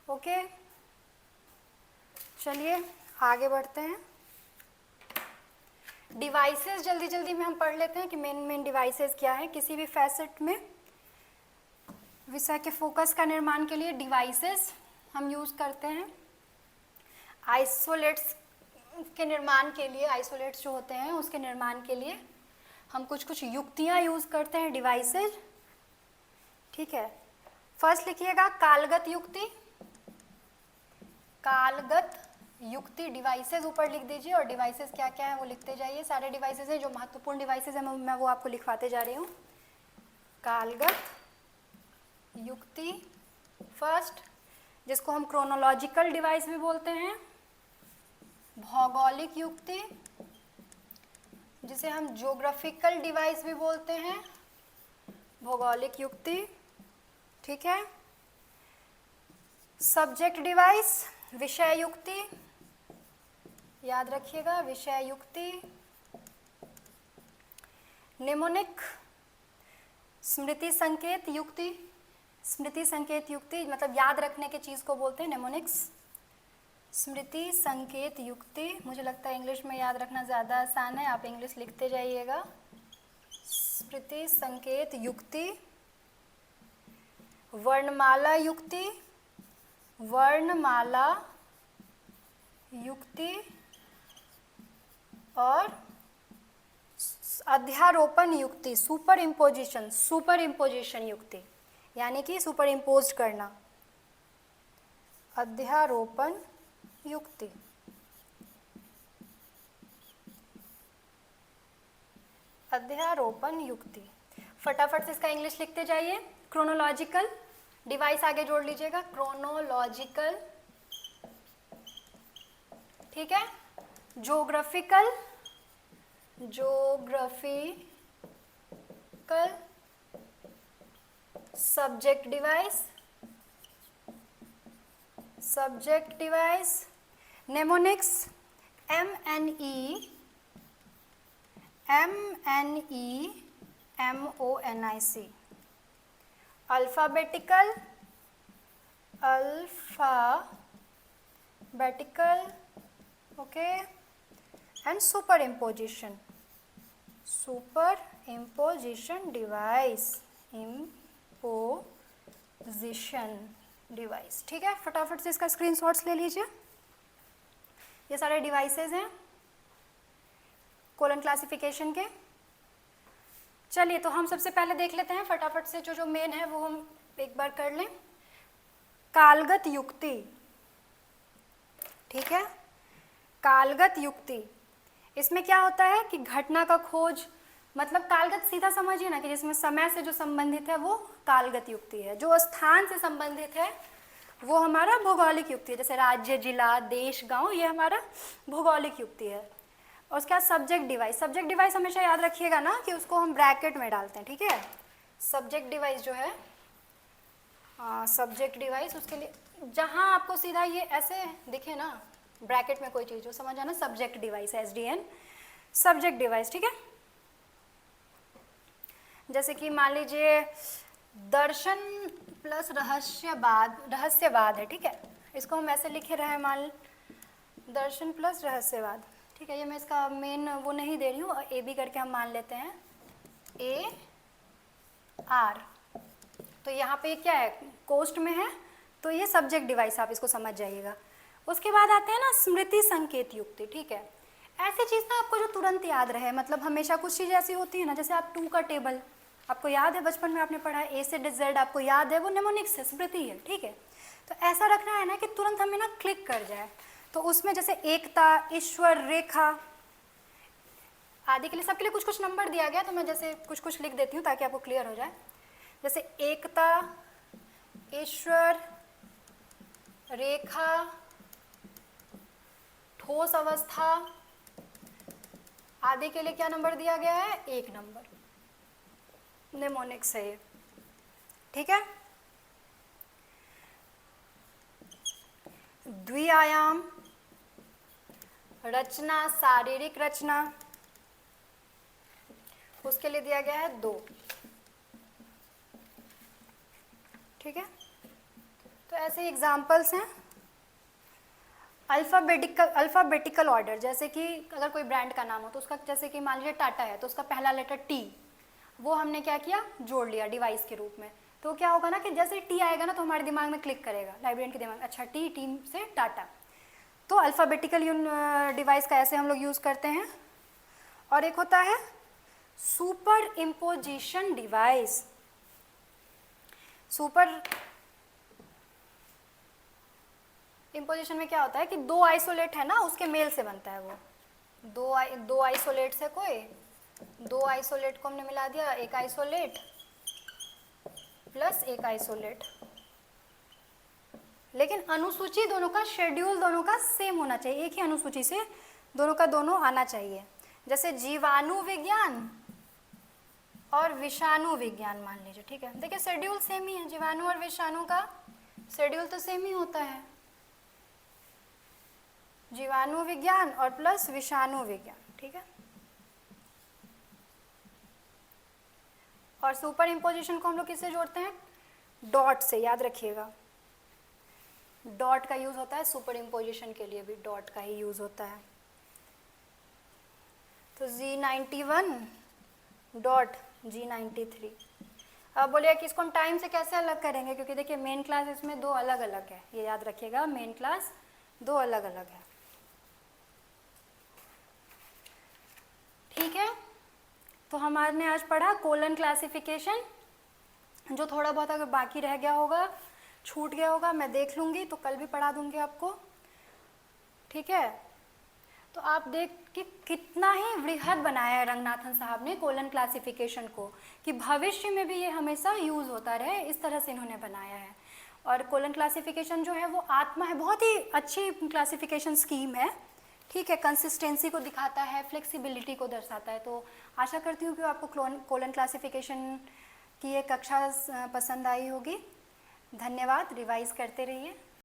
ओके। चलिए आगे बढ़ते हैं, डिवाइसेस जल्दी जल्दी में हम पढ़ लेते हैं कि मेन डिवाइसेस क्या है, किसी भी फैसेट में विषय के फोकस का निर्माण के लिए डिवाइसेस हम यूज़ करते हैं। आइसोलेट्स के निर्माण के लिए, आइसोलेट्स जो होते हैं उसके निर्माण के लिए हम कुछ युक्तियाँ यूज़ करते हैं, डिवाइसेस, ठीक है। फर्स्ट लिखिएगा कालगत युक्ति, कालगत युक्ति डिवाइसेस ऊपर लिख दीजिए, और डिवाइसेस क्या क्या है वो लिखते जाइए, सारे डिवाइसेस हैं, जो महत्वपूर्ण डिवाइसेस हैं मैं वो आपको लिखवाते जा रही हूँ। कालगत युक्ति फर्स्ट, जिसको हम क्रोनोलॉजिकल डिवाइस भी बोलते हैं, भौगोलिक युक्ति, जिसे हम ज्योग्राफिकल डिवाइस भी बोलते हैं, भौगोलिक युक्ति, ठीक है। सब्जेक्ट डिवाइस, विषय युक्ति, याद रखिएगा विषय युक्ति। निमोनिक, स्मृति संकेत युक्ति, स्मृति संकेत युक्ति मतलब याद रखने की चीज को बोलते हैं निमोनिक्स, स्मृति संकेत युक्ति। मुझे लगता है इंग्लिश में याद रखना ज़्यादा आसान है, आप इंग्लिश लिखते जाइएगा। स्मृति संकेत युक्ति। वर्णमाला युक्ति, वर्णमाला युक्ति और अध्यारोपण युक्ति, सुपर इम्पोजिशन, सुपर इम्पोजिशन युक्ति यानी कि सुपर इम्पोज करना, अध्यारोपण युक्ति। अध्यारोपण युक्ति, फटाफट से इसका इंग्लिश लिखते जाइए। क्रोनोलॉजिकल डिवाइस आगे जोड़ लीजिएगा, क्रोनोलॉजिकल, ठीक है। Geographical, geographical, subject device, subject device. Mnemonics, MONIC। Alphabetical, alphabetical, okay. And super imposition, super imposition device, imposition device, ठीक है। फटाफट से इसका स्क्रीनशॉट्स ले लीजिए। ये सारे डिवाइसेस हैं कोलन क्लासिफिकेशन के। चलिए तो हम सबसे पहले देख लेते हैं फटाफट से जो मेन है वो हम एक बार कर लें। कालगत युक्ति, ठीक है। कालगत युक्ति, इसमें क्या होता है कि घटना का खोज, मतलब कालगत सीधा समझिए ना कि जिसमें समय से जो संबंधित है वो कालगत युक्ति है, जो स्थान से संबंधित है वो हमारा भौगोलिक युक्ति है, जैसे राज्य, जिला, देश, गांव, ये हमारा भौगोलिक युक्ति है। और उसके बाद सब्जेक्ट डिवाइस, सब्जेक्ट डिवाइस हमेशा याद रखिएगा ना कि उसको हम ब्रैकेट में डालते हैं, ठीक है। सब्जेक्ट डिवाइस जो है, सब्जेक्ट डिवाइस, उसके लिए जहाँ आपको सीधा ये ऐसे दिखे ना ब्रैकेट में कोई चीज़, जो समझ आना, subject device, SDN, subject device, ठीक है। जैसे कि मान लीजिए दर्शन प्लस रहस्यवाद, रहस्यवाद है, ठीक है। इसको हम ऐसे लिखे रहे हैं, मान दर्शन प्लस रहस्यवाद, ठीक है। ये मैं इसका मेन वो नहीं दे रही हूँ, AB करके हम मान लेते हैं, AR। तो यहाँ पे क्या है, कोस्ट में है, तो ये सब्जेक्ट डिवाइस, आप इसको समझ जाइएगा। उसके बाद आते हैं ना स्मृति संकेत युक्ति, ठीक है। ऐसी चीज़ ना आपको जो तुरंत याद रहे, मतलब हमेशा कुछ चीज़ ऐसी होती है ना, जैसे आप 2 का टेबल आपको याद है, बचपन में आपने पढ़ा है, A से Z आपको याद है, वो नेमोनिक्स है, स्मृति है, ठीक है। तो ऐसा रखना है ना कि तुरंत हमें ना क्लिक कर जाए। तो उसमें जैसे एकता, ईश्वर, रेखा आदि के लिए, सबके लिए कुछ कुछ नंबर दिया गया, तो मैं जैसे कुछ कुछ लिख देती हूँ ताकि आपको क्लियर हो जाए। जैसे एकता, ईश्वर, रेखा, ठोस अवस्था आदि के लिए क्या नंबर दिया गया है, 1 नंबर, नेमोनिक्स है ये, ठीक है। द्विआयाम रचना, शारीरिक रचना, उसके लिए दिया गया है 2, ठीक है। तो ऐसे एग्जाम्पल्स हैं। अल्फाबेटिकल ऑर्डर, जैसे कि अगर कोई ब्रांड का नाम हो तो उसका, जैसे कि मान लीजिए टाटा है तो उसका पहला लेटर T, वो हमने क्या किया, जोड़ लिया डिवाइस के रूप में। तो क्या होगा ना कि जैसे T आएगा ना तो हमारे दिमाग में क्लिक करेगा, लाइब्रेरियन के दिमाग में, अच्छा टी से टाटा। तो अल्फाबेटिकल डिवाइस का ऐसे हम लोग यूज़ करते हैं। और एक होता है super imposition device. Super imposition में क्या होता है कि 2 आइसोलेट है ना, उसके मेल से बनता है वो। 2 आइसोलेट से कोई 2 आइसोलेट को हमने मिला दिया, 1 आइसोलेट प्लस 1 आइसोलेट, लेकिन अनुसूची दोनों का शेड्यूल दोनों का सेम होना चाहिए, एक ही अनुसूची से दोनों का दोनों आना चाहिए। जैसे जीवाणु विज्ञान और विषाणु विज्ञान मान लीजिए, ठीक है। देखिए शेड्यूल सेम ही है, जीवाणु और विषाणु का शेड्यूल तो सेम ही होता है, जीवाणु विज्ञान और प्लस विषाणु विज्ञान, ठीक है। और सुपर इम्पोजिशन को हम लोग किससे जोड़ते हैं? डॉट से, याद रखिएगा डॉट का यूज होता है सुपर इम्पोजिशन के लिए भी, डॉट का ही यूज होता है। तो G91 डॉट G93। अब बोलिए कि इसको हम टाइम से कैसे अलग करेंगे, क्योंकि देखिए मेन क्लास इसमें दो अलग अलग है, ये याद रखिएगा, मेन क्लास दो अलग अलग है, ठीक है। तो हमारे आज पढ़ा कोलन क्लासिफिकेशन, जो थोड़ा बहुत अगर बाकी रह गया होगा, छूट गया होगा, मैं देख लूँगी तो कल भी पढ़ा दूँगी आपको, ठीक है। तो आप देख कि कितना ही वृहद बनाया है रंगनाथन साहब ने कोलन क्लासिफिकेशन को, कि भविष्य में भी ये हमेशा यूज़ होता रहे, इस तरह से इन्होंने बनाया है। और कोलन क्लासिफिकेशन जो है वो आत्मा है, बहुत ही अच्छी क्लासिफिकेशन स्कीम है, ठीक है। कंसिस्टेंसी को दिखाता है, फ्लेक्सिबिलिटी को दर्शाता है। तो आशा करती हूँ कि आपको कोलन क्लासिफिकेशन की ये कक्षा पसंद आई होगी। धन्यवाद, रिवाइज करते रहिए।